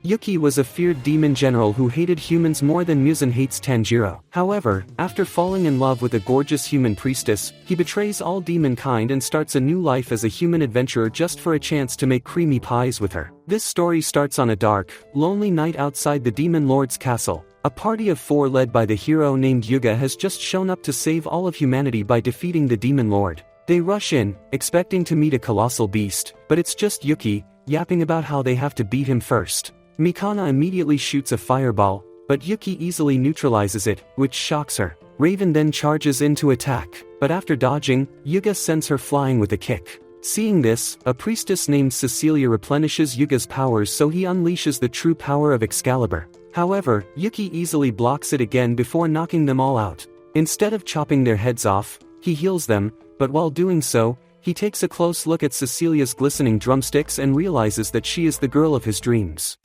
Yuki was a feared demon general who hated humans more than Muzan hates Tanjiro. However, after falling in love with a gorgeous human priestess, he betrays all demon kind and starts a new life as a human adventurer just for a chance to make creamy pies with her. This story starts on a dark, lonely night outside the demon lord's castle. A party of 4 led by the hero named Yuga has just shown up to save all of humanity by defeating the demon lord. They rush in, expecting to meet a colossal beast, but it's just Yuki, yapping about how they have to beat him first. Mikana immediately shoots a fireball, but Yuki easily neutralizes it, which shocks her. Raven then charges in to attack, but after dodging, Yuga sends her flying with a kick. Seeing this, a priestess named Cecilia replenishes Yuga's powers so he unleashes the true power of Excalibur. However, Yuki easily blocks it again before knocking them all out. Instead of chopping their heads off, he heals them, but while doing so, he takes a close look at Cecilia's glistening drumsticks and realizes that she is the girl of his dreams.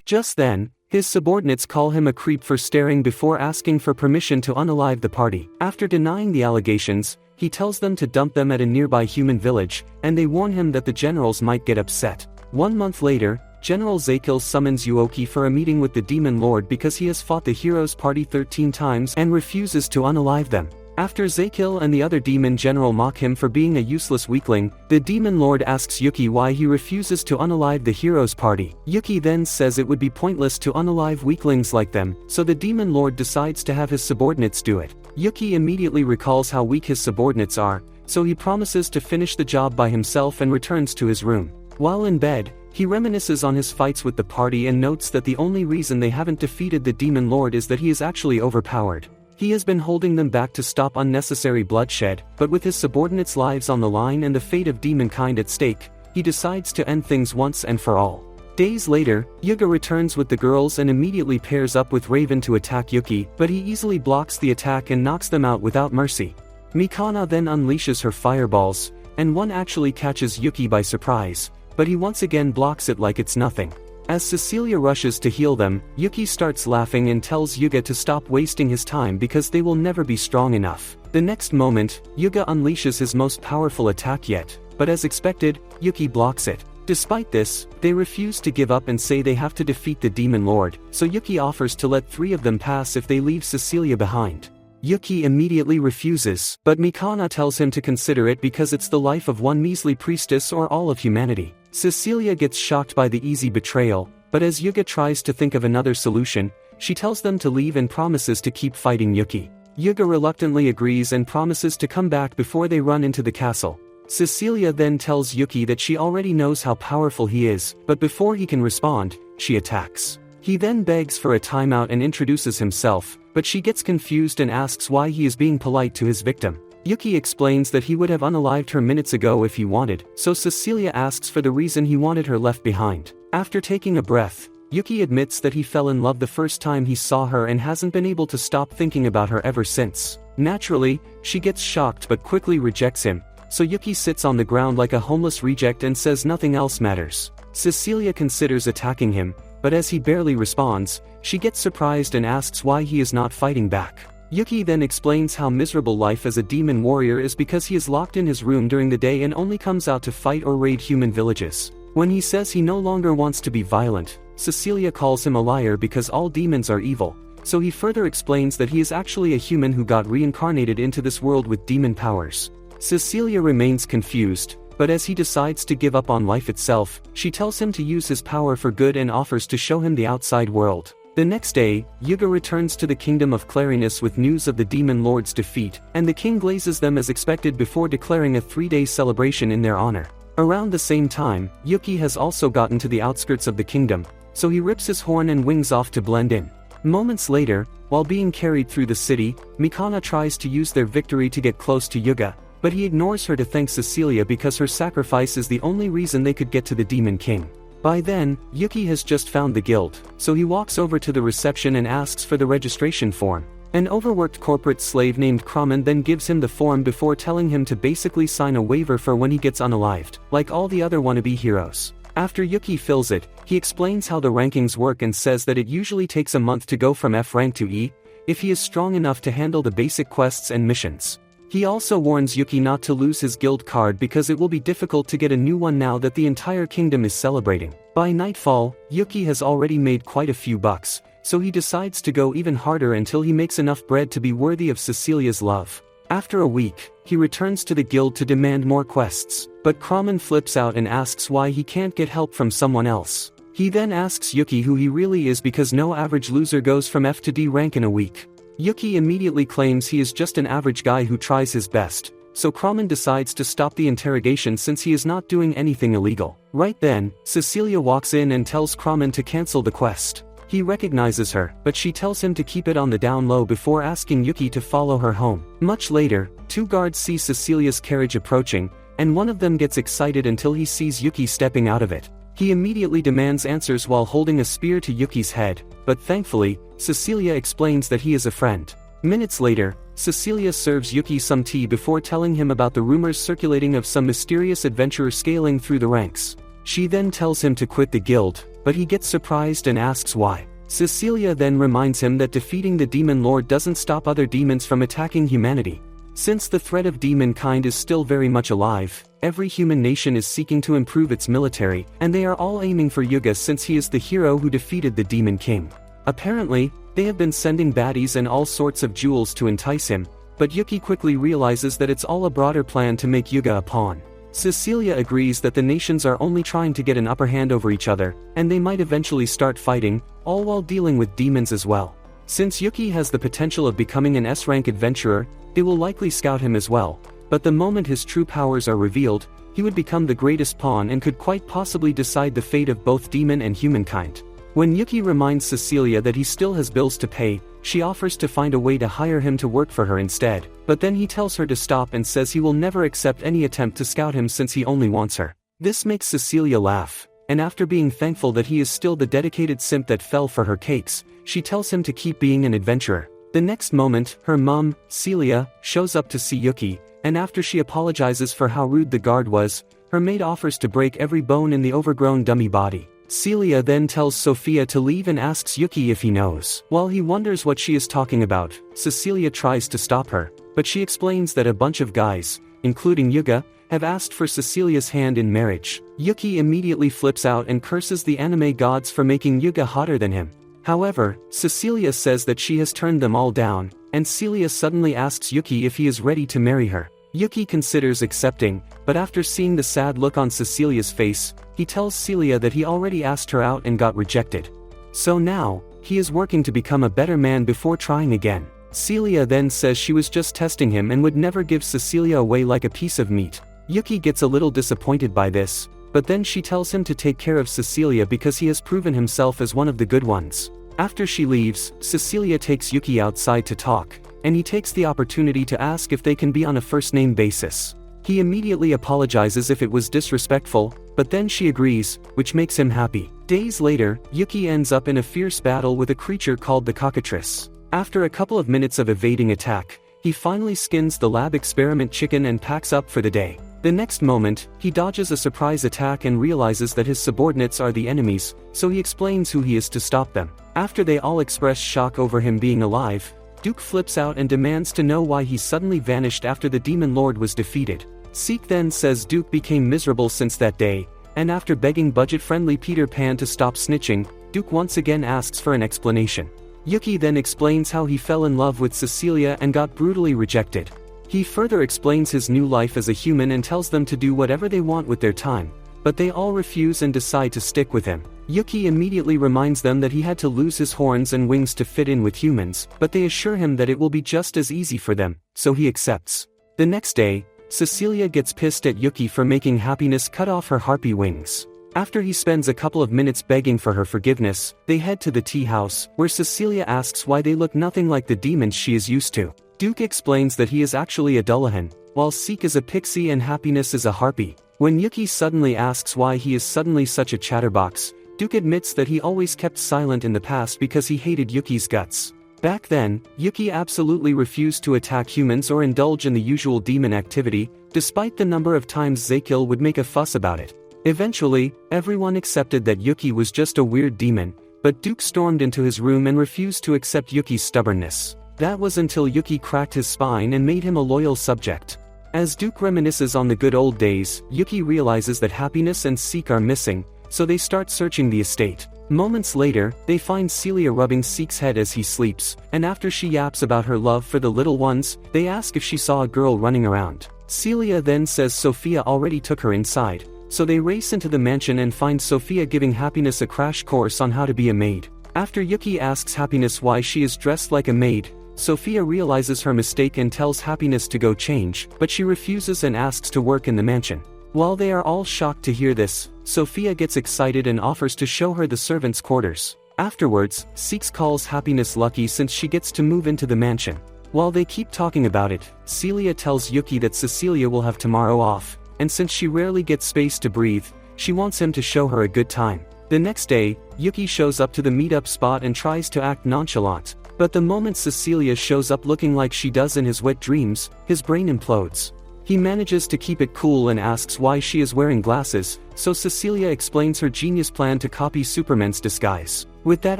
Just then, his subordinates call him a creep for staring before asking for permission to unalive the party. After denying the allegations, he tells them to dump them at a nearby human village, and they warn him that the generals might get upset. 1 month later, General Zakil summons Yuoki for a meeting with the Demon Lord because he has fought the heroes' party 13 times and refuses to unalive them. After Zakil and the other demon general mock him for being a useless weakling, the demon lord asks Yuki why he refuses to unalive the heroes' party. Yuki then says it would be pointless to unalive weaklings like them, so the demon lord decides to have his subordinates do it. Yuki immediately recalls how weak his subordinates are, so he promises to finish the job by himself and returns to his room. While in bed, he reminisces on his fights with the party and notes that the only reason they haven't defeated the demon lord is that he is actually overpowered. He has been holding them back to stop unnecessary bloodshed, but with his subordinates' lives on the line and the fate of demonkind at stake, he decides to end things once and for all. Days later, Yuga returns with the girls and immediately pairs up with Raven to attack Yuki, but he easily blocks the attack and knocks them out without mercy. Mikana then unleashes her fireballs, and one actually catches Yuki by surprise, but he once again blocks it like it's nothing. As Cecilia rushes to heal them, Yuki starts laughing and tells Yuga to stop wasting his time because they will never be strong enough. The next moment, Yuga unleashes his most powerful attack yet, but as expected, Yuki blocks it. Despite this, they refuse to give up and say they have to defeat the Demon Lord, so Yuki offers to let 3 of them pass if they leave Cecilia behind. Yuki immediately refuses, but Mikana tells him to consider it because it's the life of one measly priestess or all of humanity. Cecilia gets shocked by the easy betrayal, but as Yuga tries to think of another solution, she tells them to leave and promises to keep fighting Yuki. Yuga reluctantly agrees and promises to come back before they run into the castle. Cecilia then tells Yuki that she already knows how powerful he is, but before he can respond, she attacks. He then begs for a timeout and introduces himself, but she gets confused and asks why he is being polite to his victim. Yuki explains that he would have unalived her minutes ago if he wanted, so Cecilia asks for the reason he wanted her left behind. After taking a breath, Yuki admits that he fell in love the first time he saw her and hasn't been able to stop thinking about her ever since. Naturally, she gets shocked but quickly rejects him, so Yuki sits on the ground like a homeless reject and says nothing else matters. Cecilia considers attacking him, but as he barely responds, she gets surprised and asks why he is not fighting back. Yuki then explains how miserable life as a demon warrior is because he is locked in his room during the day and only comes out to fight or raid human villages. When he says he no longer wants to be violent, Cecilia calls him a liar because all demons are evil, so he further explains that he is actually a human who got reincarnated into this world with demon powers. Cecilia remains confused, but as he decides to give up on life itself, she tells him to use his power for good and offers to show him the outside world. The next day, Yuga returns to the kingdom of Clarinus with news of the Demon Lord's defeat, and the king glazes them as expected before declaring a 3-day celebration in their honor. Around the same time, Yuki has also gotten to the outskirts of the kingdom, so he rips his horn and wings off to blend in. Moments later, while being carried through the city, Mikana tries to use their victory to get close to Yuga, but he ignores her to thank Cecilia because her sacrifice is the only reason they could get to the Demon King. By then, Yuki has just found the guild, so he walks over to the reception and asks for the registration form. An overworked corporate slave named Kramen then gives him the form before telling him to basically sign a waiver for when he gets unalived, like all the other wannabe heroes. After Yuki fills it, he explains how the rankings work and says that it usually takes a month to go from F rank to E, if he is strong enough to handle the basic quests and missions. He also warns Yuki not to lose his guild card because it will be difficult to get a new one now that the entire kingdom is celebrating. By nightfall, Yuki has already made quite a few bucks, so he decides to go even harder until he makes enough bread to be worthy of Cecilia's love. After a week, he returns to the guild to demand more quests, but Kramen flips out and asks why he can't get help from someone else. He then asks Yuki who he really is because no average loser goes from F to D rank in a week. Yuki immediately claims he is just an average guy who tries his best, so Kramen decides to stop the interrogation since he is not doing anything illegal. Right then, Cecilia walks in and tells Kramen to cancel the quest. He recognizes her, but she tells him to keep it on the down low before asking Yuki to follow her home. Much later, two guards see Cecilia's carriage approaching, and one of them gets excited until he sees Yuki stepping out of it. He immediately demands answers while holding a spear to Yuki's head, but thankfully, Cecilia explains that he is a friend. Minutes later, Cecilia serves Yuki some tea before telling him about the rumors circulating of some mysterious adventurer scaling through the ranks. She then tells him to quit the guild, but he gets surprised and asks why. Cecilia then reminds him that defeating the demon lord doesn't stop other demons from attacking humanity. Since the threat of demonkind is still very much alive, every human nation is seeking to improve its military, and they are all aiming for Yuga since he is the hero who defeated the demon king. Apparently, they have been sending baddies and all sorts of jewels to entice him, but Yuki quickly realizes that it's all a broader plan to make Yuga a pawn. Cecilia agrees that the nations are only trying to get an upper hand over each other, and they might eventually start fighting, all while dealing with demons as well. Since Yuki has the potential of becoming an S-rank adventurer, they will likely scout him as well, but the moment his true powers are revealed, he would become the greatest pawn and could quite possibly decide the fate of both demon and humankind. When Yuki reminds Cecilia that he still has bills to pay, she offers to find a way to hire him to work for her instead, but then he tells her to stop and says he will never accept any attempt to scout him since he only wants her. This makes Cecilia laugh, and after being thankful that he is still the dedicated simp that fell for her cakes, she tells him to keep being an adventurer. The next moment, her mom, Celia, shows up to see Yuki, and after she apologizes for how rude the guard was, her maid offers to break every bone in the overgrown dummy body. Celia then tells Sophia to leave and asks Yuki if he knows. While he wonders what she is talking about, Cecilia tries to stop her, but she explains that a bunch of guys, including Yuga, have asked for Cecilia's hand in marriage. Yuki immediately flips out and curses the anime gods for making Yuga hotter than him. However, Cecilia says that she has turned them all down, and Celia suddenly asks Yuki if he is ready to marry her. Yuki considers accepting, but after seeing the sad look on Cecilia's face, he tells Celia that he already asked her out and got rejected. So now, he is working to become a better man before trying again. Celia then says she was just testing him and would never give Cecilia away like a piece of meat. Yuki gets a little disappointed by this, but then she tells him to take care of Cecilia because he has proven himself as one of the good ones. After she leaves, Cecilia takes Yuki outside to talk, and he takes the opportunity to ask if they can be on a first-name basis. He immediately apologizes if it was disrespectful, but then she agrees, which makes him happy. Days later, Yuki ends up in a fierce battle with a creature called the cockatrice. After a couple of minutes of evading attack, he finally skins the lab experiment chicken and packs up for the day. The next moment, he dodges a surprise attack and realizes that his subordinates are the enemies, so he explains who he is to stop them. After they all express shock over him being alive, Duke flips out and demands to know why he suddenly vanished after the demon lord was defeated. Seek then says Duke became miserable since that day, and after begging budget-friendly Peter Pan to stop snitching, Duke once again asks for an explanation. Yuki then explains how he fell in love with Cecilia and got brutally rejected. He further explains his new life as a human and tells them to do whatever they want with their time, but they all refuse and decide to stick with him. Yuki immediately reminds them that he had to lose his horns and wings to fit in with humans, but they assure him that it will be just as easy for them, so he accepts. The next day, Cecilia gets pissed at Yuki for making Happiness cut off her harpy wings. After he spends a couple of minutes begging for her forgiveness, they head to the tea house, where Cecilia asks why they look nothing like the demons she is used to. Duke explains that he is actually a Dullahan, while Seek is a pixie and Happiness is a harpy. When Yuki suddenly asks why he is suddenly such a chatterbox, Duke admits that he always kept silent in the past because he hated Yuki's guts. Back then, Yuki absolutely refused to attack humans or indulge in the usual demon activity, despite the number of times Zekil would make a fuss about it. Eventually, everyone accepted that Yuki was just a weird demon, but Duke stormed into his room and refused to accept Yuki's stubbornness. That was until Yuki cracked his spine and made him a loyal subject. As Duke reminisces on the good old days, Yuki realizes that Happiness and Seek are missing, so they start searching the estate. Moments later, they find Celia rubbing Seek's head as he sleeps, and after she yaps about her love for the little ones, they ask if she saw a girl running around. Celia then says Sophia already took her inside, so they race into the mansion and find Sophia giving Happiness a crash course on how to be a maid. After Yuki asks Happiness why she is dressed like a maid, Sophia realizes her mistake and tells Happiness to go change, but she refuses and asks to work in the mansion. While they are all shocked to hear this, Sophia gets excited and offers to show her the servants' quarters. Afterwards, Seeks calls Happiness lucky since she gets to move into the mansion. While they keep talking about it, Celia tells Yuki that Cecilia will have tomorrow off, and since she rarely gets space to breathe, she wants him to show her a good time. The next day, Yuki shows up to the meetup spot and tries to act nonchalant, but the moment Cecilia shows up looking like she does in his wet dreams, his brain implodes. He manages to keep it cool and asks why she is wearing glasses, so Cecilia explains her genius plan to copy Superman's disguise. With that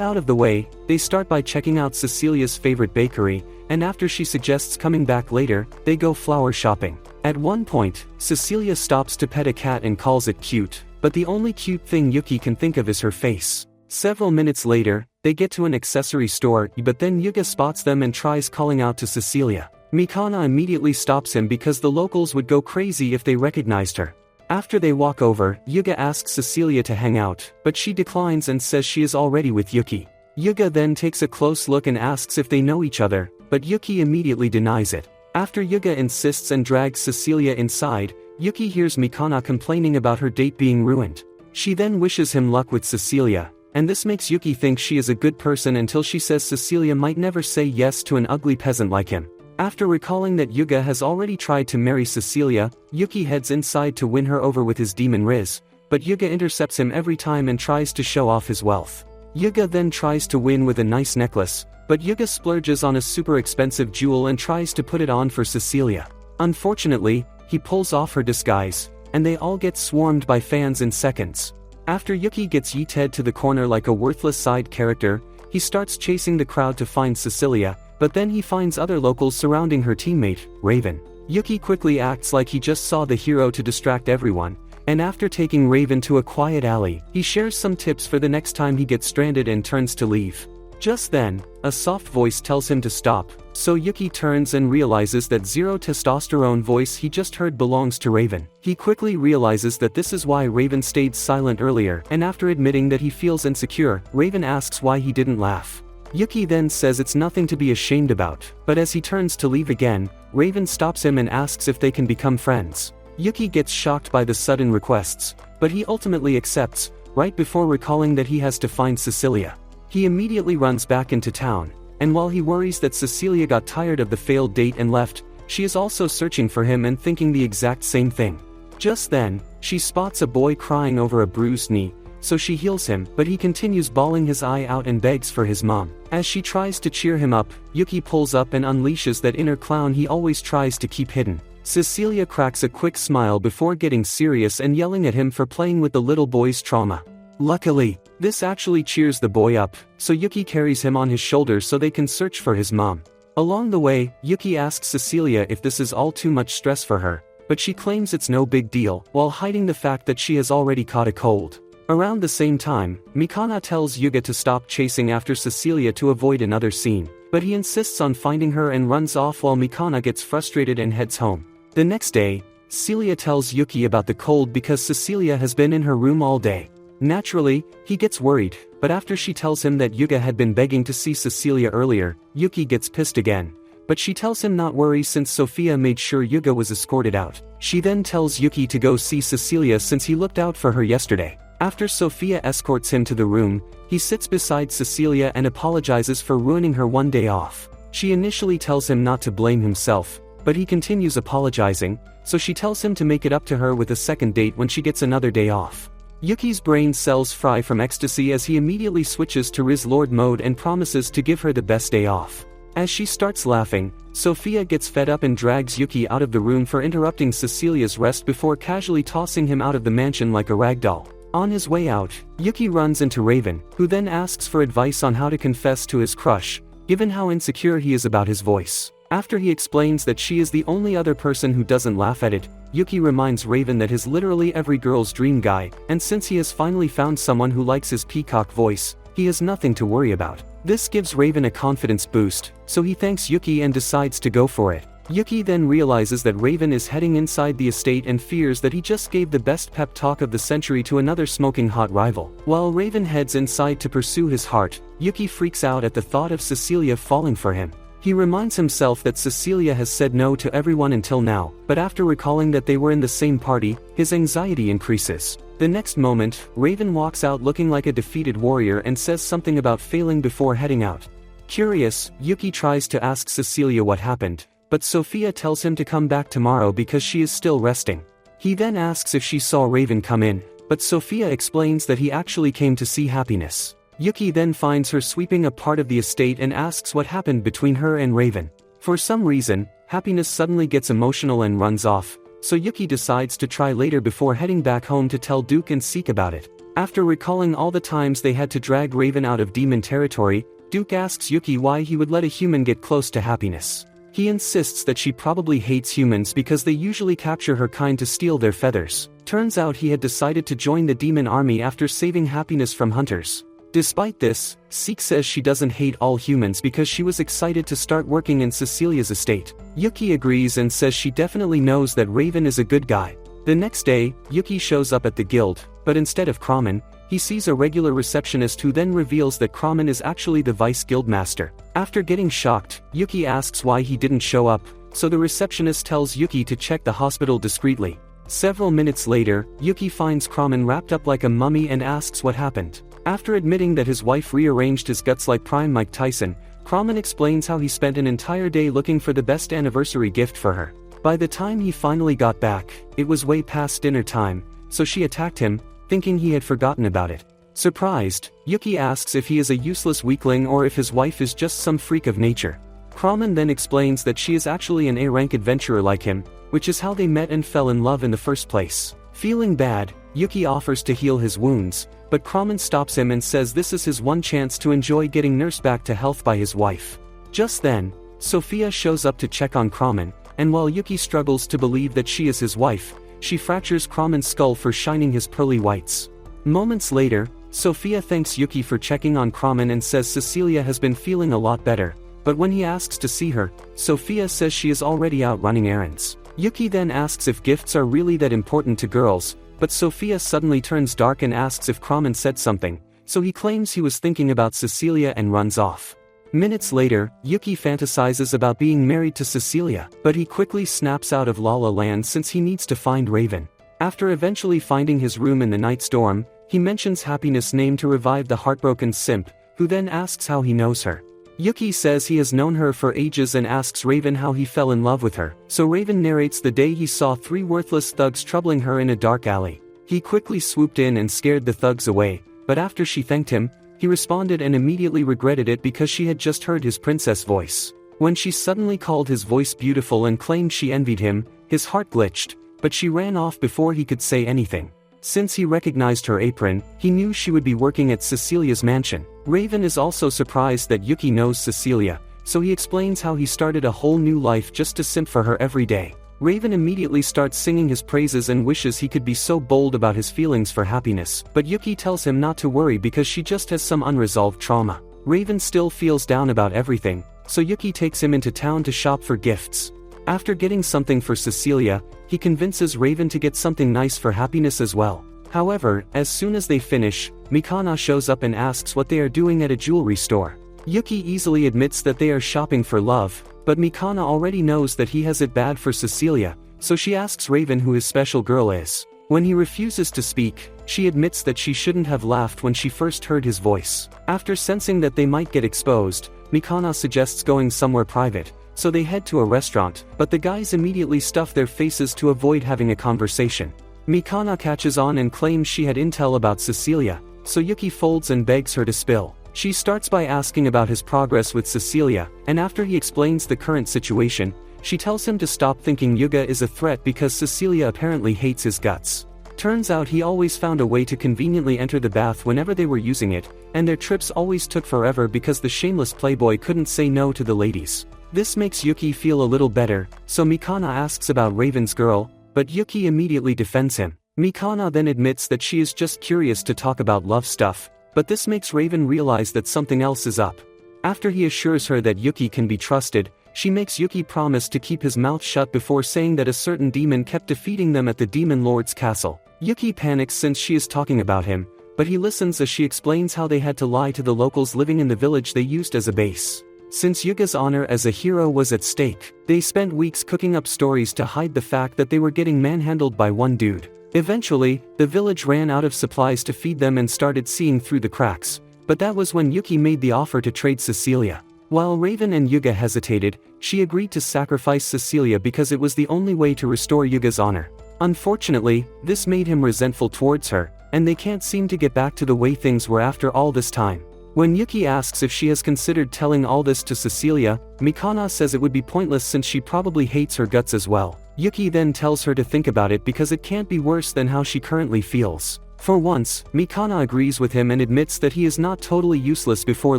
out of the way, they start by checking out Cecilia's favorite bakery, and after she suggests coming back later, they go flower shopping. At one point, Cecilia stops to pet a cat and calls it cute, but the only cute thing Yuki can think of is her face. Several minutes later, they get to an accessory store, but then Yuga spots them and tries calling out to Cecilia. Mikana immediately stops him because the locals would go crazy if they recognized her. After they walk over, Yuga asks Cecilia to hang out, but she declines and says she is already with Yuki. Yuga then takes a close look and asks if they know each other, but Yuki immediately denies it. After Yuga insists and drags Cecilia inside, Yuki hears Mikana complaining about her date being ruined. She then wishes him luck with Cecilia, and this makes Yuki think she is a good person until she says Cecilia might never say yes to an ugly peasant like him. After recalling that Yuga has already tried to marry Cecilia, Yuki heads inside to win her over with his demon Riz, but Yuga intercepts him every time and tries to show off his wealth. Yuga then tries to win with a nice necklace, but Yuga splurges on a super expensive jewel and tries to put it on for Cecilia. Unfortunately, he pulls off her disguise, and they all get swarmed by fans in seconds. After Yuki gets yeeted to the corner like a worthless side character, he starts chasing the crowd to find Cecilia, but then he finds other locals surrounding her teammate, Raven. Yuki quickly acts like he just saw the hero to distract everyone, and after taking Raven to a quiet alley, he shares some tips for the next time he gets stranded and turns to leave. Just then, a soft voice tells him to stop, so Yuki turns and realizes that zero testosterone voice he just heard belongs to Raven. He quickly realizes that this is why Raven stayed silent earlier, and after admitting that he feels insecure, Raven asks why he didn't laugh. Yuki then says it's nothing to be ashamed about, but as he turns to leave again, Raven stops him and asks if they can become friends. Yuki gets shocked by the sudden requests, but he ultimately accepts, right before recalling that he has to find Cecilia. He immediately runs back into town, and while he worries that Cecilia got tired of the failed date and left, she is also searching for him and thinking the exact same thing. Just then, she spots a boy crying over a bruised knee, so she heals him, but he continues bawling his eye out and begs for his mom. As she tries to cheer him up, Yuki pulls up and unleashes that inner clown he always tries to keep hidden. Cecilia cracks a quick smile before getting serious and yelling at him for playing with the little boy's trauma. Luckily, this actually cheers the boy up, so Yuki carries him on his shoulders so they can search for his mom. Along the way, Yuki asks Cecilia if this is all too much stress for her, but she claims it's no big deal, while hiding the fact that she has already caught a cold. Around the same time, Mikana tells Yuga to stop chasing after Cecilia to avoid another scene, but he insists on finding her and runs off while Mikana gets frustrated and heads home. The next day, Celia tells Yuki about the cold because Cecilia has been in her room all day. Naturally, he gets worried, but after she tells him that Yuga had been begging to see Cecilia earlier, Yuki gets pissed again. But she tells him not worry since Sophia made sure Yuga was escorted out. She then tells Yuki to go see Cecilia since he looked out for her yesterday. After Sophia escorts him to the room, he sits beside Cecilia and apologizes for ruining her one day off. She initially tells him not to blame himself, but he continues apologizing, so she tells him to make it up to her with a second date when she gets another day off. Yuki's brain cells fry from ecstasy as he immediately switches to Riz Lord mode and promises to give her the best day off. As she starts laughing, Sophia gets fed up and drags Yuki out of the room for interrupting Cecilia's rest before casually tossing him out of the mansion like a ragdoll. On his way out, Yuki runs into Raven, who then asks for advice on how to confess to his crush, given how insecure he is about his voice. After he explains that she is the only other person who doesn't laugh at it, Yuki reminds Raven that he's literally every girl's dream guy, and since he has finally found someone who likes his peacock voice, he has nothing to worry about. This gives Raven a confidence boost, so he thanks Yuki and decides to go for it. Yuki then realizes that Raven is heading inside the estate and fears that he just gave the best pep talk of the century to another smoking hot rival. While Raven heads inside to pursue his heart, Yuki freaks out at the thought of Cecilia falling for him. He reminds himself that Cecilia has said no to everyone until now, but after recalling that they were in the same party, his anxiety increases. The next moment, Raven walks out looking like a defeated warrior and says something about failing before heading out. Curious, Yuki tries to ask Cecilia what happened, but Sophia tells him to come back tomorrow because she is still resting. He then asks if she saw Raven come in, but Sophia explains that he actually came to see Happiness. Yuki then finds her sweeping a part of the estate and asks what happened between her and Raven. For some reason, Happiness suddenly gets emotional and runs off, so Yuki decides to try later before heading back home to tell Duke and Seek about it. After recalling all the times they had to drag Raven out of demon territory, Duke asks Yuki why he would let a human get close to Happiness. He insists that she probably hates humans because they usually capture her kind to steal their feathers. Turns out he had decided to join the demon army after saving Happiness from hunters. Despite this, Seek says she doesn't hate all humans because she was excited to start working in Cecilia's estate. Yuki agrees and says she definitely knows that Raven is a good guy. The next day, Yuki shows up at the guild, but instead of Kramen, he sees a regular receptionist who then reveals that Kramen is actually the vice guildmaster. After getting shocked, Yuki asks why he didn't show up, so the receptionist tells Yuki to check the hospital discreetly. Several minutes later, Yuki finds Kramen wrapped up like a mummy and asks what happened. After admitting that his wife rearranged his guts like Prime Mike Tyson, Kramen explains how he spent an entire day looking for the best anniversary gift for her. By the time he finally got back, it was way past dinner time, so she attacked him, thinking he had forgotten about it. Surprised, Yuki asks if he is a useless weakling or if his wife is just some freak of nature. Kramen then explains that she is actually an A-rank adventurer like him, which is how they met and fell in love in the first place. Feeling bad, Yuki offers to heal his wounds, but Kramen stops him and says this is his one chance to enjoy getting nursed back to health by his wife. Just then, Sophia shows up to check on Kramen, and while Yuki struggles to believe that she is his wife, she fractures Kramen's skull for shining his pearly whites. Moments later, Sophia thanks Yuki for checking on Kramen and says Cecilia has been feeling a lot better, but when he asks to see her, Sophia says she is already out running errands. Yuki then asks if gifts are really that important to girls, but Sophia suddenly turns dark and asks if Kramen said something, so he claims he was thinking about Cecilia and runs off. Minutes later, Yuki fantasizes about being married to Cecilia, but he quickly snaps out of La La Land since he needs to find Raven. After eventually finding his room in the night storm, he mentions Happiness' name to revive the heartbroken simp, who then asks how he knows her. Yuki says he has known her for ages and asks Raven how he fell in love with her, so Raven narrates the day he saw 3 worthless thugs troubling her in a dark alley. He quickly swooped in and scared the thugs away, but after she thanked him, he responded and immediately regretted it because she had just heard his princess voice. When she suddenly called his voice beautiful and claimed she envied him, his heart glitched, but she ran off before he could say anything. Since he recognized her apron, he knew she would be working at Cecilia's mansion. Raven is also surprised that Yuki knows Cecilia, so he explains how he started a whole new life just to simp for her every day. Raven immediately starts singing his praises and wishes he could be so bold about his feelings for Happiness, but Yuki tells him not to worry because she just has some unresolved trauma. Raven still feels down about everything, so Yuki takes him into town to shop for gifts. After getting something for Cecilia, he convinces Raven to get something nice for Happiness as well. However, as soon as they finish, Mikana shows up and asks what they are doing at a jewelry store. Yuki easily admits that they are shopping for love, but Mikana already knows that he has it bad for Cecilia, so she asks Raven who his special girl is. When he refuses to speak, she admits that she shouldn't have laughed when she first heard his voice. After sensing that they might get exposed, Mikana suggests going somewhere private, so they head to a restaurant, but the guys immediately stuff their faces to avoid having a conversation. Mikana catches on and claims she had intel about Cecilia, so Yuki folds and begs her to spill. She starts by asking about his progress with Cecilia, and after he explains the current situation, she tells him to stop thinking Yuga is a threat because Cecilia apparently hates his guts. Turns out he always found a way to conveniently enter the bath whenever they were using it, and their trips always took forever because the shameless playboy couldn't say no to the ladies. This makes Yuki feel a little better, so Mikana asks about Raven's girl, but Yuki immediately defends him. Mikana then admits that she is just curious to talk about love stuff, but this makes Raven realize that something else is up. After he assures her that Yuki can be trusted, she makes Yuki promise to keep his mouth shut before saying that a certain demon kept defeating them at the Demon Lord's castle. Yuki panics since she is talking about him, but he listens as she explains how they had to lie to the locals living in the village they used as a base. Since Yuga's honor as a hero was at stake, they spent weeks cooking up stories to hide the fact that they were getting manhandled by one dude. Eventually, the village ran out of supplies to feed them and started seeing through the cracks, but that was when Yuki made the offer to trade Cecilia. While Raven and Yuga hesitated, she agreed to sacrifice Cecilia because it was the only way to restore Yuga's honor. Unfortunately, this made him resentful towards her, and they can't seem to get back to the way things were after all this time. When Yuki asks if she has considered telling all this to Cecilia, Mikana says it would be pointless since she probably hates her guts as well. Yuki then tells her to think about it because it can't be worse than how she currently feels. For once, Mikana agrees with him and admits that he is not totally useless before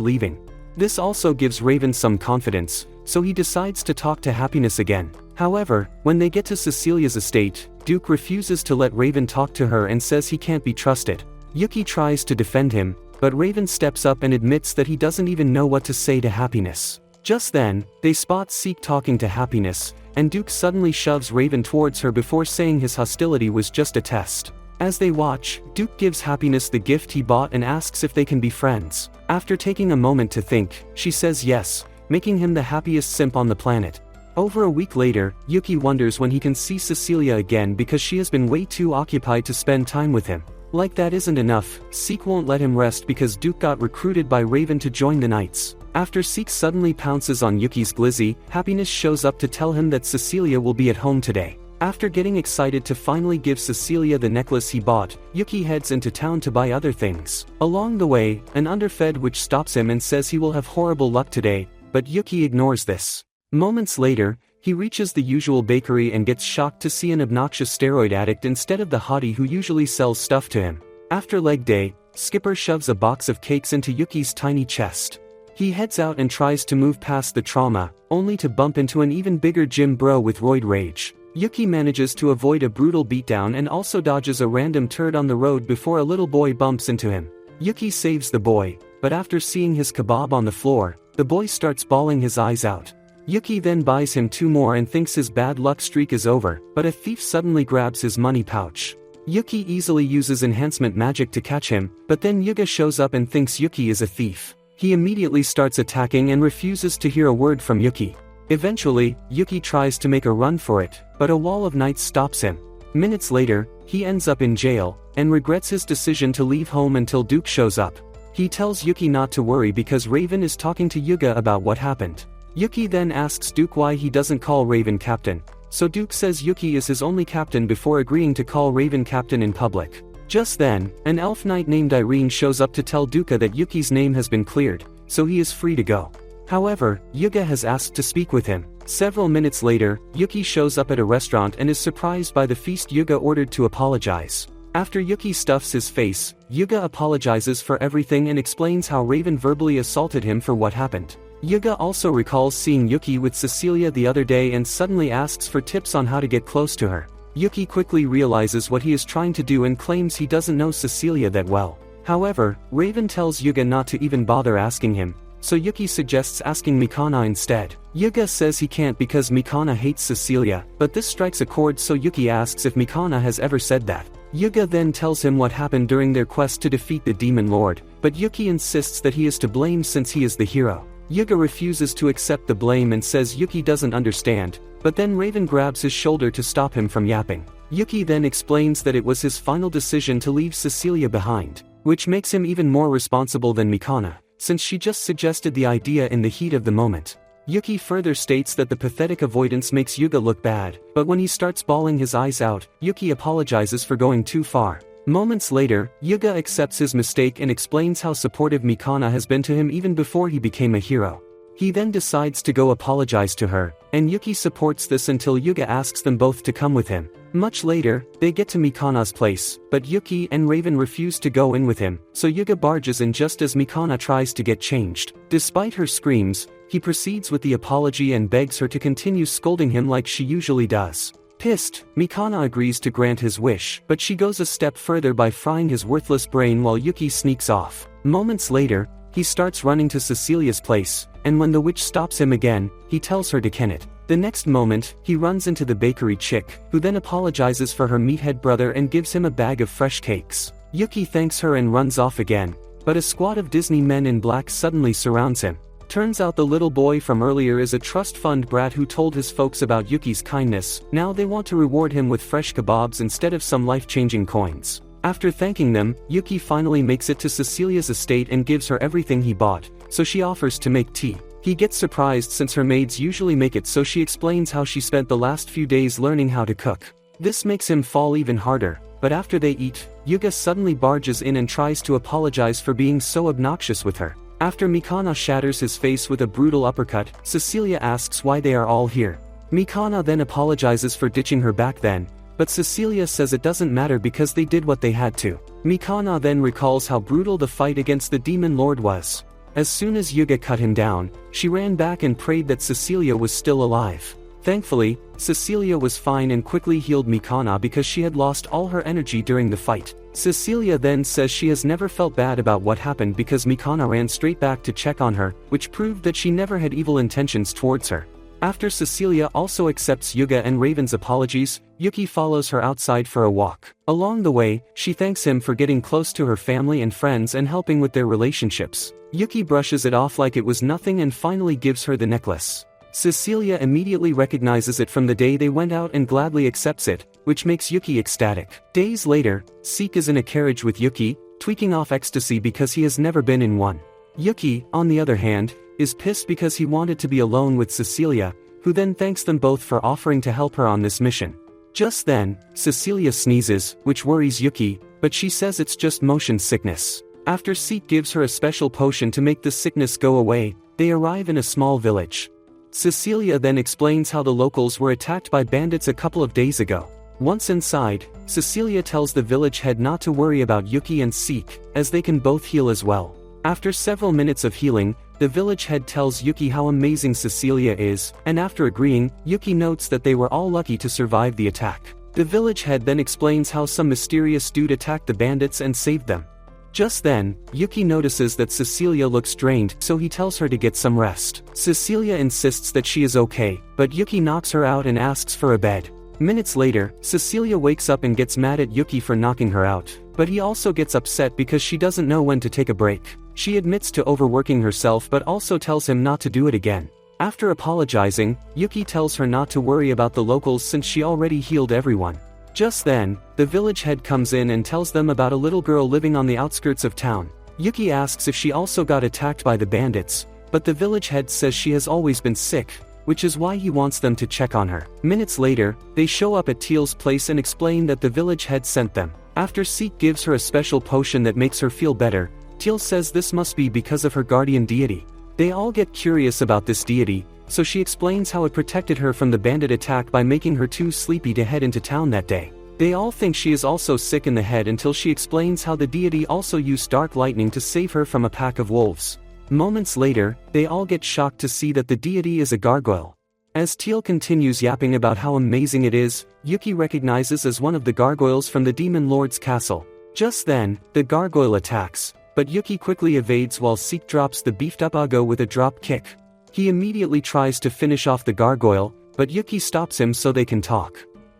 leaving. This also gives Raven some confidence, so he decides to talk to Happiness again. However, when they get to Cecilia's estate, Duke refuses to let Raven talk to her and says he can't be trusted. Yuki tries to defend him, but Raven steps up and admits that he doesn't even know what to say to Happiness. Just then, they spot Seek talking to Happiness, and Duke suddenly shoves Raven towards her before saying his hostility was just a test. As they watch, Duke gives Happiness the gift he bought and asks if they can be friends. After taking a moment to think, she says yes, making him the happiest simp on the planet. Over a week later, Yuki wonders when he can see Cecilia again because she has been way too occupied to spend time with him. Like that isn't enough, Seek won't let him rest because Duke got recruited by Raven to join the Knights. After Seek suddenly pounces on Yuki's glizzy, Happiness shows up to tell him that Cecilia will be at home today. After getting excited to finally give Cecilia the necklace he bought, Yuki heads into town to buy other things. Along the way, an underfed witch stops him and says he will have horrible luck today, but Yuki ignores this. Moments later, he reaches the usual bakery and gets shocked to see an obnoxious steroid addict instead of the hottie who usually sells stuff to him. After leg day, Skipper shoves a box of cakes into Yuki's tiny chest. He heads out and tries to move past the trauma, only to bump into an even bigger gym bro with roid rage. Yuki manages to avoid a brutal beatdown and also dodges a random turd on the road before a little boy bumps into him. Yuki saves the boy, but after seeing his kebab on the floor, the boy starts bawling his eyes out. Yuki then buys him 2 more and thinks his bad luck streak is over, but a thief suddenly grabs his money pouch. Yuki easily uses enhancement magic to catch him, but then Yuga shows up and thinks Yuki is a thief. He immediately starts attacking and refuses to hear a word from Yuki. Eventually, Yuki tries to make a run for it, but a wall of knights stops him. Minutes later, he ends up in jail, and regrets his decision to leave home until Duke shows up. He tells Yuki not to worry because Raven is talking to Yuga about what happened. Yuki then asks Duke why he doesn't call Raven captain, so Duke says Yuki is his only captain before agreeing to call Raven captain in public. Just then, an elf knight named Irene shows up to tell Duka that Yuki's name has been cleared, so he is free to go. However, Yuga has asked to speak with him. Several minutes later, Yuki shows up at a restaurant and is surprised by the feast Yuga ordered to apologize. After Yuki stuffs his face, Yuga apologizes for everything and explains how Raven verbally assaulted him for what happened. Yuga also recalls seeing Yuki with Cecilia the other day and suddenly asks for tips on how to get close to her. Yuki quickly realizes what he is trying to do and claims he doesn't know Cecilia that well. However, Raven tells Yuga not to even bother asking him, so Yuki suggests asking Mikana instead. Yuga says he can't because Mikana hates Cecilia, but this strikes a chord, so Yuki asks if Mikana has ever said that. Yuga then tells him what happened during their quest to defeat the Demon Lord, but Yuki insists that he is to blame since he is the hero. Yuga refuses to accept the blame and says Yuki doesn't understand, but then Raven grabs his shoulder to stop him from yapping. Yuki then explains that it was his final decision to leave Cecilia behind, which makes him even more responsible than Mikana, since she just suggested the idea in the heat of the moment. Yuki further states that the pathetic avoidance makes Yuga look bad, but when he starts bawling his eyes out, Yuki apologizes for going too far. Moments later, Yuga accepts his mistake and explains how supportive Mikana has been to him even before he became a hero. He then decides to go apologize to her, and Yuki supports this until Yuga asks them both to come with him. Much later, they get to Mikana's place, but Yuki and Raven refuse to go in with him, so Yuga barges in just as Mikana tries to get changed. Despite her screams, he proceeds with the apology and begs her to continue scolding him like she usually does. Pissed, Mikana agrees to grant his wish, but she goes a step further by frying his worthless brain while Yuki sneaks off. Moments later, he starts running to Cecilia's place, and when the witch stops him again, he tells her to ken it. The next moment, he runs into the bakery chick, who then apologizes for her meathead brother and gives him a bag of fresh cakes. Yuki thanks her and runs off again, but a squad of Disney men in black suddenly surrounds him. Turns out the little boy from earlier is a trust fund brat who told his folks about Yuki's kindness. Now they want to reward him with fresh kebabs instead of some life-changing coins. After thanking them, Yuki finally makes it to Cecilia's estate and gives her everything he bought, so she offers to make tea. He gets surprised since her maids usually make it, so she explains how she spent the last few days learning how to cook. This makes him fall even harder, but after they eat, Yuga suddenly barges in and tries to apologize for being so obnoxious with her. After Mikana shatters his face with a brutal uppercut, Cecilia asks why they are all here. Mikana then apologizes for ditching her back then, but Cecilia says it doesn't matter because they did what they had to. Mikana then recalls how brutal the fight against the Demon Lord was. As soon as Yuga cut him down, she ran back and prayed that Cecilia was still alive. Thankfully, Cecilia was fine and quickly healed Mikana because she had lost all her energy during the fight. Cecilia then says she has never felt bad about what happened because Mikana ran straight back to check on her, which proved that she never had evil intentions towards her. After Cecilia also accepts Yuga and Raven's apologies, Yuki follows her outside for a walk. Along the way, she thanks him for getting close to her family and friends and helping with their relationships. Yuki brushes it off like it was nothing and finally gives her the necklace. Cecilia immediately recognizes it from the day they went out and gladly accepts it, which makes Yuki ecstatic. Days later, Seek is in a carriage with Yuki, tweaking off ecstasy because he has never been in one. Yuki, on the other hand, is pissed because he wanted to be alone with Cecilia, who then thanks them both for offering to help her on this mission. Just then, Cecilia sneezes, which worries Yuki, but she says it's just motion sickness. After Seek gives her a special potion to make the sickness go away, they arrive in a small village. Cecilia then explains how the locals were attacked by bandits a couple of days ago. Once inside, Cecilia tells the village head not to worry about Yuki and Seek, as they can both heal as well. After several minutes of healing, the village head tells Yuki how amazing Cecilia is, and after agreeing, Yuki notes that they were all lucky to survive the attack. The village head then explains how some mysterious dude attacked the bandits and saved them. Just then, Yuki notices that Cecilia looks drained, so he tells her to get some rest. Cecilia insists that she is okay, but Yuki knocks her out and asks for a bed. Minutes later, Cecilia wakes up and gets mad at Yuki for knocking her out, but he also gets upset because she doesn't know when to take a break. She admits to overworking herself but also tells him not to do it again. After apologizing, Yuki tells her not to worry about the locals since she already healed everyone. Just then, the village head comes in and tells them about a little girl living on the outskirts of town. Yuki asks if she also got attacked by the bandits, but the village head says she has always been sick, which is why he wants them to check on her. Minutes later, they show up at Teal's place and explain that the village head sent them. After Seek gives her a special potion that makes her feel better, Teal says this must be because of her guardian deity. They all get curious about this deity, so she explains how it protected her from the bandit attack by making her too sleepy to head into town that day. They all think she is also sick in the head until she explains how the deity also used dark lightning to save her from a pack of wolves. Moments later, they all get shocked to see that the deity is a gargoyle. As Teal continues yapping about how amazing it is, Yuki recognizes as one of the gargoyles from the Demon Lord's castle. Just then, the gargoyle attacks, but Yuki quickly evades while Seek drops the beefed-up Ugo with a drop kick. He immediately tries to finish off the gargoyle, but Yuki stops him so they can talk.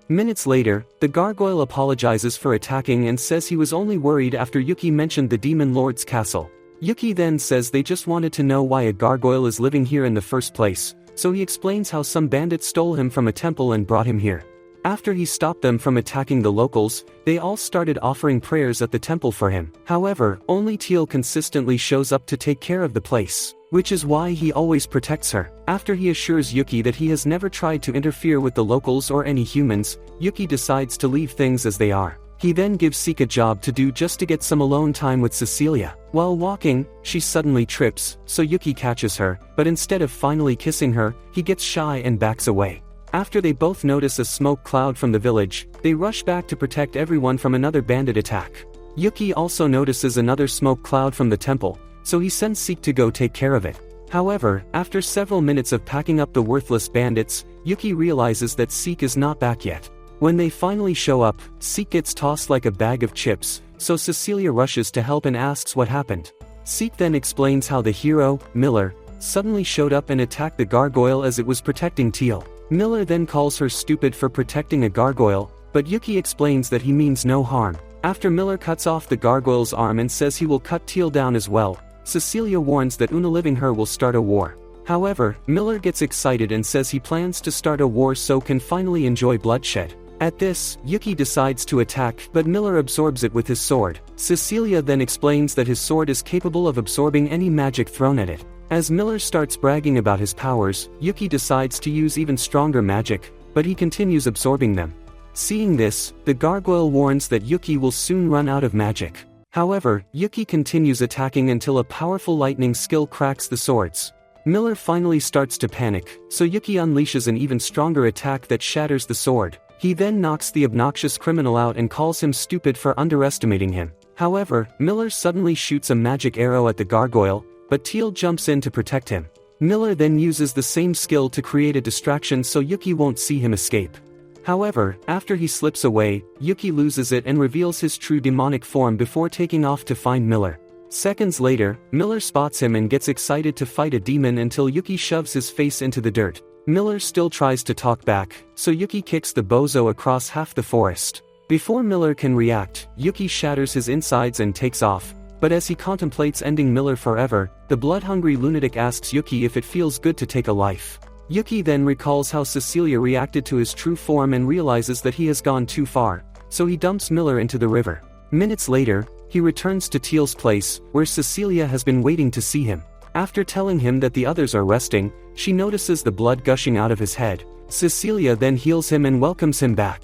Minutes later, the gargoyle apologizes for attacking and says he was only worried after Yuki mentioned the Demon Lord's castle. Yuki then says they just wanted to know why a gargoyle is living here in the first place, so he explains how some bandits stole him from a temple and brought him here. After he stopped them from attacking the locals, they all started offering prayers at the temple for him. However, only Teal consistently shows up to take care of the place, which is why he always protects her. After he assures Yuki that he has never tried to interfere with the locals or any humans, Yuki decides to leave things as they are. He then gives Seek a job to do just to get some alone time with Cecilia. While walking, she suddenly trips, so Yuki catches her, but instead of finally kissing her, he gets shy and backs away. After they both notice a smoke cloud from the village, they rush back to protect everyone from another bandit attack. Yuki also notices another smoke cloud from the temple, so he sends Seek to go take care of it. However, after several minutes of packing up the worthless bandits, Yuki realizes that Seek is not back yet. When they finally show up, Seek gets tossed like a bag of chips, so Cecilia rushes to help and asks what happened. Seek then explains how the hero, Miller, suddenly showed up and attacked the gargoyle as it was protecting Teal. Miller then calls her stupid for protecting a gargoyle, but Yuki explains that he means no harm. After Miller cuts off the gargoyle's arm and says he will cut Teal down as well, Cecilia warns that unaliving her will start a war. However, Miller gets excited and says he plans to start a war so can finally enjoy bloodshed. At this, Yuki decides to attack, but Miller absorbs it with his sword. Cecilia then explains that his sword is capable of absorbing any magic thrown at it. As Miller starts bragging about his powers, Yuki decides to use even stronger magic, but he continues absorbing them. Seeing this, the gargoyle warns that Yuki will soon run out of magic. However, Yuki continues attacking until a powerful lightning skill cracks the swords. Miller finally starts to panic, so Yuki unleashes an even stronger attack that shatters the sword. He then knocks the obnoxious criminal out and calls him stupid for underestimating him. However, Miller suddenly shoots a magic arrow at the gargoyle, but Teal jumps in to protect him. Miller then uses the same skill to create a distraction so Yuki won't see him escape. However, after he slips away, Yuki loses it and reveals his true demonic form before taking off to find Miller. Seconds later, Miller spots him and gets excited to fight a demon until Yuki shoves his face into the dirt. Miller still tries to talk back, so Yuki kicks the bozo across half the forest. Before Miller can react, Yuki shatters his insides and takes off, but as he contemplates ending Miller forever, the blood-hungry lunatic asks Yuki if it feels good to take a life. Yuki then recalls how Cecilia reacted to his true form and realizes that he has gone too far, so he dumps Miller into the river. Minutes later, he returns to Teal's place, where Cecilia has been waiting to see him. After telling him that the others are resting, she notices the blood gushing out of his head. Cecilia then heals him and welcomes him back.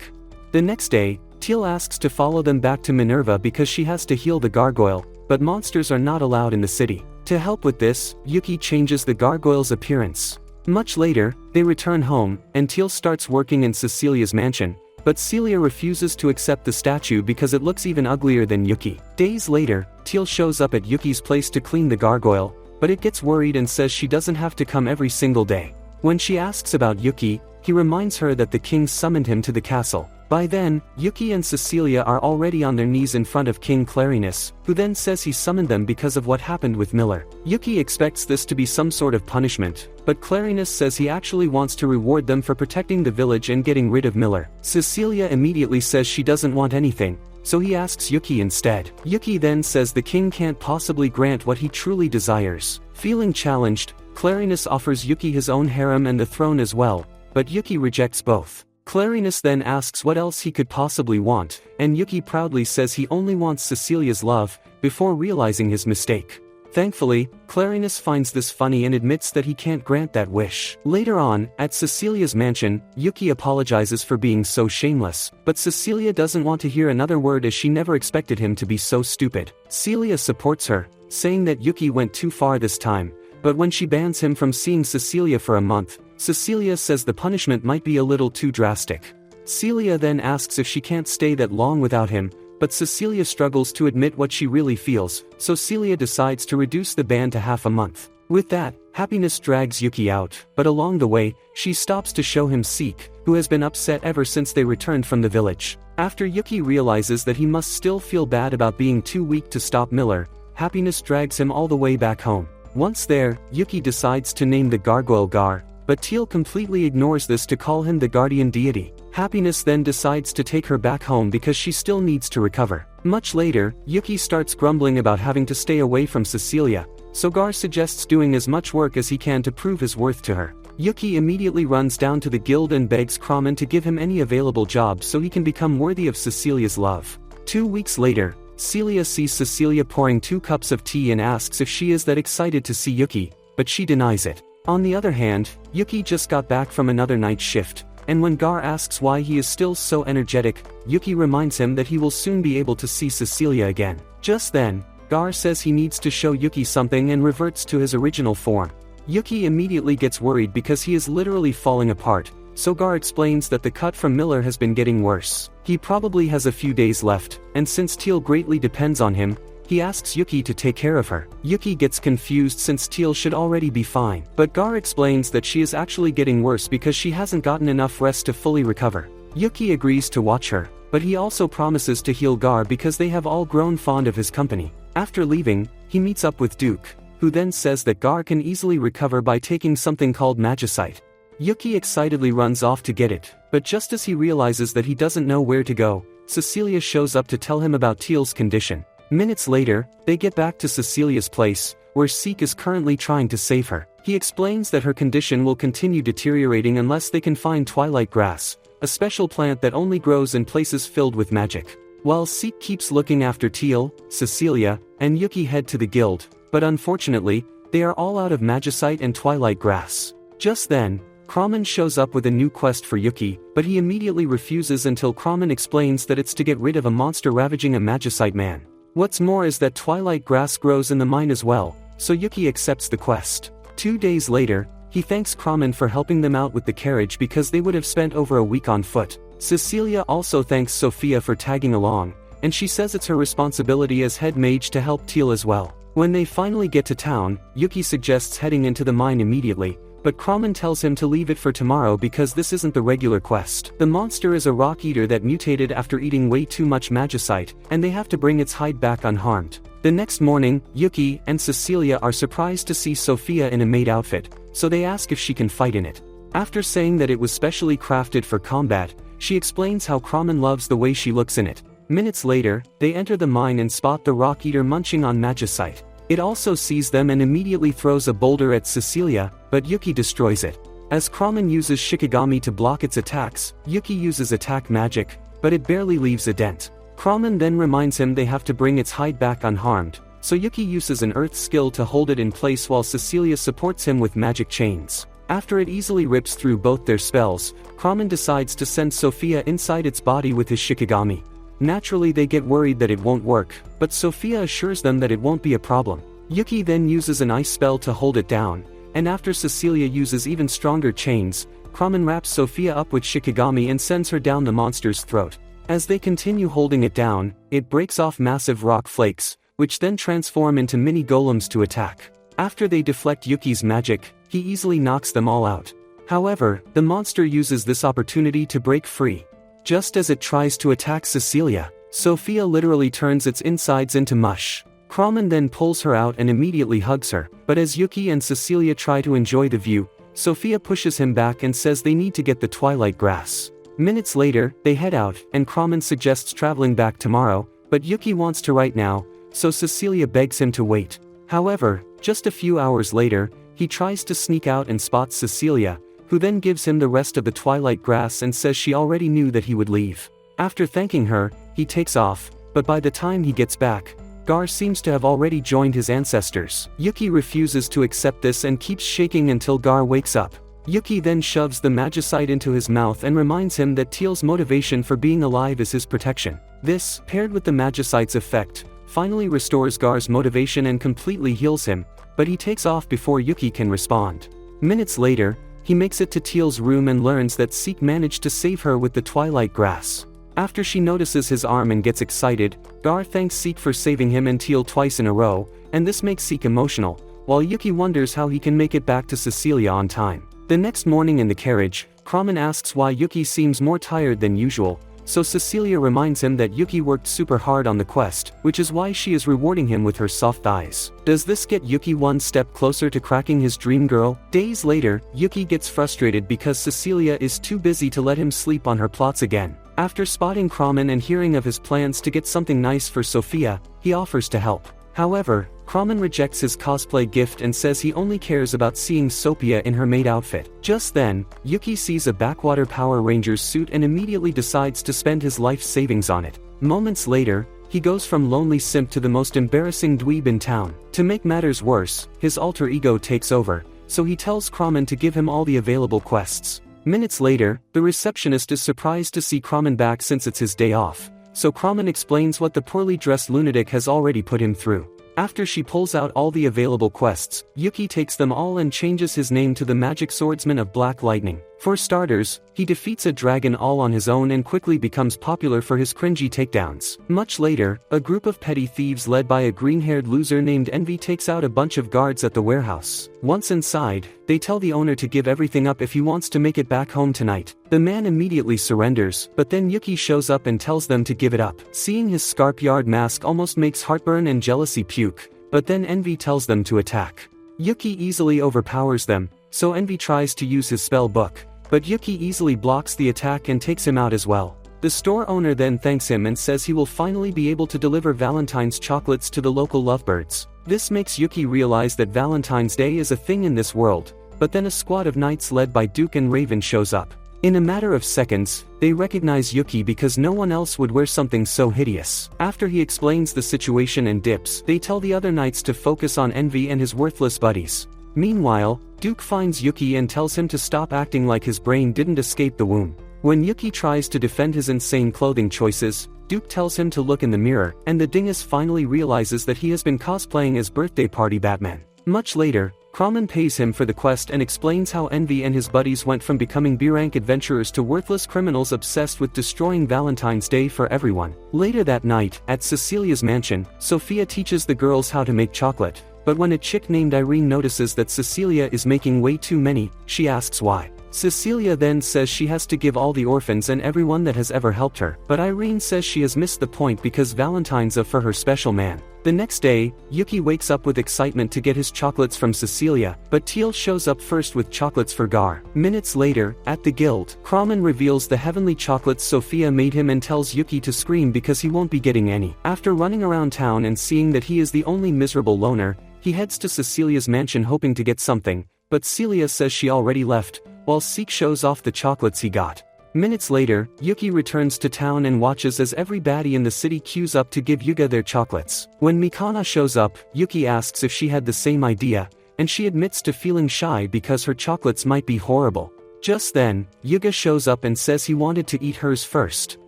The next day, Teal asks to follow them back to Minerva because she has to heal the gargoyle, but monsters are not allowed in the city. To help with this, Yuki changes the gargoyle's appearance. Much later, they return home, and Teal starts working in Cecilia's mansion, but Celia refuses to accept the statue because it looks even uglier than Yuki. Days later, Teal shows up at Yuki's place to clean the gargoyle, but it gets worried and says she doesn't have to come every single day. When she asks about Yuki, he reminds her that the king summoned him to the castle. By then, Yuki and Cecilia are already on their knees in front of King Clarinus, who then says he summoned them because of what happened with Miller. Yuki expects this to be some sort of punishment, but Clarinus says he actually wants to reward them for protecting the village and getting rid of Miller. Cecilia immediately says she doesn't want anything, so he asks Yuki instead. Yuki then says the king can't possibly grant what he truly desires. Feeling challenged, Clarinus offers Yuki his own harem and the throne as well, but Yuki rejects both. Clarinus then asks what else he could possibly want, and Yuki proudly says he only wants Cecilia's love, before realizing his mistake. Thankfully, Clarinus finds this funny and admits that he can't grant that wish. Later on, at Cecilia's mansion, Yuki apologizes for being so shameless, but Cecilia doesn't want to hear another word as she never expected him to be so stupid. Celia supports her, saying that Yuki went too far this time, but when she bans him from seeing Cecilia for a month, Cecilia says the punishment might be a little too drastic. Celia then asks if she can't stay that long without him, but Cecilia struggles to admit what she really feels, so Celia decides to reduce the ban to half a month. With that, Happiness drags Yuki out, but along the way, she stops to show him Seek, who has been upset ever since they returned from the village. After Yuki realizes that he must still feel bad about being too weak to stop Miller, Happiness drags him all the way back home. Once there, Yuki decides to name the gargoyle Gar, but Teal completely ignores this to call him the guardian deity. Happiness then decides to take her back home because she still needs to recover. Much later, Yuki starts grumbling about having to stay away from Cecilia, so Gar suggests doing as much work as he can to prove his worth to her. Yuki immediately runs down to the guild and begs Kramen to give him any available jobs so he can become worthy of Cecilia's love. 2 weeks later, Celia sees Cecilia pouring 2 cups of tea and asks if she is that excited to see Yuki, but she denies it. On the other hand, Yuki just got back from another night shift, and when Gar asks why he is still so energetic, Yuki reminds him that he will soon be able to see Cecilia again. Just then, Gar says he needs to show Yuki something and reverts to his original form. Yuki immediately gets worried because he is literally falling apart, so Gar explains that the cut from Miller has been getting worse. He probably has a few days left, and since Teal greatly depends on him, he asks Yuki to take care of her. Yuki gets confused since Teal should already be fine, but Gar explains that she is actually getting worse because she hasn't gotten enough rest to fully recover. Yuki agrees to watch her, but he also promises to heal Gar because they have all grown fond of his company. After leaving, he meets up with Duke, who then says that Gar can easily recover by taking something called magicite. Yuki excitedly runs off to get it, but just as he realizes that he doesn't know where to go, Cecilia shows up to tell him about Teal's condition. Minutes later, they get back to Cecilia's place, where Seek is currently trying to save her. He explains that her condition will continue deteriorating unless they can find twilight grass, a special plant that only grows in places filled with magic. While Seek keeps looking after Teal, Cecilia, and Yuki head to the guild, but unfortunately, they are all out of magicite and twilight grass. Just then, Kramen shows up with a new quest for Yuki, but he immediately refuses until Kramen explains that it's to get rid of a monster ravaging a magicite man. What's more is that twilight grass grows in the mine as well, so Yuki accepts the quest. 2 days later, he thanks Kramen for helping them out with the carriage because they would have spent over a week on foot. Cecilia also thanks Sophia for tagging along, and she says it's her responsibility as head mage to help Teal as well. When they finally get to town, Yuki suggests heading into the mine immediately, but Kramen tells him to leave it for tomorrow because this isn't the regular quest. The monster is a rock eater that mutated after eating way too much magicite, and they have to bring its hide back unharmed. The next morning, Yuki and Cecilia are surprised to see Sophia in a maid outfit, so they ask if she can fight in it. After saying that it was specially crafted for combat, she explains how Kramen loves the way she looks in it. Minutes later, they enter the mine and spot the rock eater munching on magicite. It also sees them and immediately throws a boulder at Cecilia, but Yuki destroys it. As Kramen uses Shikigami to block its attacks, Yuki uses attack magic, but it barely leaves a dent. Kramen then reminds him they have to bring its hide back unharmed, so Yuki uses an earth skill to hold it in place while Cecilia supports him with magic chains. After it easily rips through both their spells, Kramen decides to send Sophia inside its body with his Shikigami. Naturally they get worried that it won't work, but Sophia assures them that it won't be a problem. Yuki then uses an ice spell to hold it down, and after Cecilia uses even stronger chains, Kramen wraps Sophia up with Shikigami and sends her down the monster's throat. As they continue holding it down, it breaks off massive rock flakes, which then transform into mini golems to attack. After they deflect Yuki's magic, he easily knocks them all out. However, the monster uses this opportunity to break free. Just as it tries to attack Cecilia, Sophia literally turns its insides into mush. Kramen then pulls her out and immediately hugs her, but as Yuki and Cecilia try to enjoy the view, Sophia pushes him back and says they need to get the twilight grass. Minutes later, they head out, and Kramen suggests traveling back tomorrow, but Yuki wants to right now, so Cecilia begs him to wait. However, just a few hours later, he tries to sneak out and spots Cecilia, who then gives him the rest of the twilight grass and says she already knew that he would leave. After thanking her, he takes off, but by the time he gets back, Gar seems to have already joined his ancestors. Yuki refuses to accept this and keeps shaking until Gar wakes up. Yuki then shoves the magicite into his mouth and reminds him that Teal's motivation for being alive is his protection. This, paired with the magicite's effect, finally restores Gar's motivation and completely heals him, but he takes off before Yuki can respond. Minutes later, he makes it to Teal's room and learns that Seek managed to save her with the twilight grass. After she notices his arm and gets excited, Gar thanks Seek for saving him and Teal twice in a row, and this makes Seek emotional, while Yuki wonders how he can make it back to Cecilia on time. The next morning in the carriage, Kramen asks why Yuki seems more tired than usual, so Cecilia reminds him that Yuki worked super hard on the quest, which is why she is rewarding him with her soft eyes. Does this get Yuki one step closer to cracking his dream girl? Days later, Yuki gets frustrated because Cecilia is too busy to let him sleep on her plots again. After spotting Kramen and hearing of his plans to get something nice for Sophia, he offers to help. However, Kramen rejects his cosplay gift and says he only cares about seeing Sophia in her maid outfit. Just then, Yuki sees a Backwater Power Rangers suit and immediately decides to spend his life savings on it. Moments later, he goes from lonely simp to the most embarrassing dweeb in town. To make matters worse, his alter ego takes over, so he tells Kramen to give him all the available quests. Minutes later, the receptionist is surprised to see Kramen back since it's his day off, so Kramen explains what the poorly dressed lunatic has already put him through. After she pulls out all the available quests, Yuki takes them all and changes his name to the Magic Swordsman of Black Lightning. For starters, he defeats a dragon all on his own and quickly becomes popular for his cringy takedowns. Much later, a group of petty thieves led by a green-haired loser named Envy takes out a bunch of guards at the warehouse. Once inside, they tell the owner to give everything up if he wants to make it back home tonight. The man immediately surrenders, but then Yuki shows up and tells them to give it up. Seeing his scarp-yard mask almost makes heartburn and jealousy puke, but then Envy tells them to attack. Yuki easily overpowers them, so Envy tries to use his spell book, but Yuki easily blocks the attack and takes him out as well. The store owner then thanks him and says he will finally be able to deliver Valentine's chocolates to the local lovebirds. This makes Yuki realize that Valentine's Day is a thing in this world, but then a squad of knights led by Duke and Raven shows up. In a matter of seconds, they recognize Yuki because no one else would wear something so hideous. After he explains the situation and dips, they tell the other knights to focus on Envy and his worthless buddies. Meanwhile, Duke finds Yuki and tells him to stop acting like his brain didn't escape the womb. When Yuki tries to defend his insane clothing choices, Duke tells him to look in the mirror, and the dingus finally realizes that he has been cosplaying as birthday party Batman. Much later, Kramen pays him for the quest and explains how Envy and his buddies went from becoming B-rank adventurers to worthless criminals obsessed with destroying Valentine's Day for everyone. Later that night, at Cecilia's mansion, Sophia teaches the girls how to make chocolate, but when a chick named Irene notices that Cecilia is making way too many, she asks why. Cecilia then says she has to give all the orphans and everyone that has ever helped her, but Irene says she has missed the point because Valentine's are for her special man. The next day, Yuki wakes up with excitement to get his chocolates from Cecilia, but Teal shows up first with chocolates for Gar. Minutes later, at the guild, Kramen reveals the heavenly chocolates Sophia made him and tells Yuki to scream because he won't be getting any. After running around town and seeing that he is the only miserable loner, he heads to Cecilia's mansion hoping to get something, but Celia says she already left, while Seek shows off the chocolates he got. Minutes later, Yuki returns to town and watches as every baddie in the city queues up to give Yuga their chocolates. When Mikana shows up, Yuki asks if she had the same idea, and she admits to feeling shy because her chocolates might be horrible. Just then, Yuga shows up and says he wanted to eat hers first.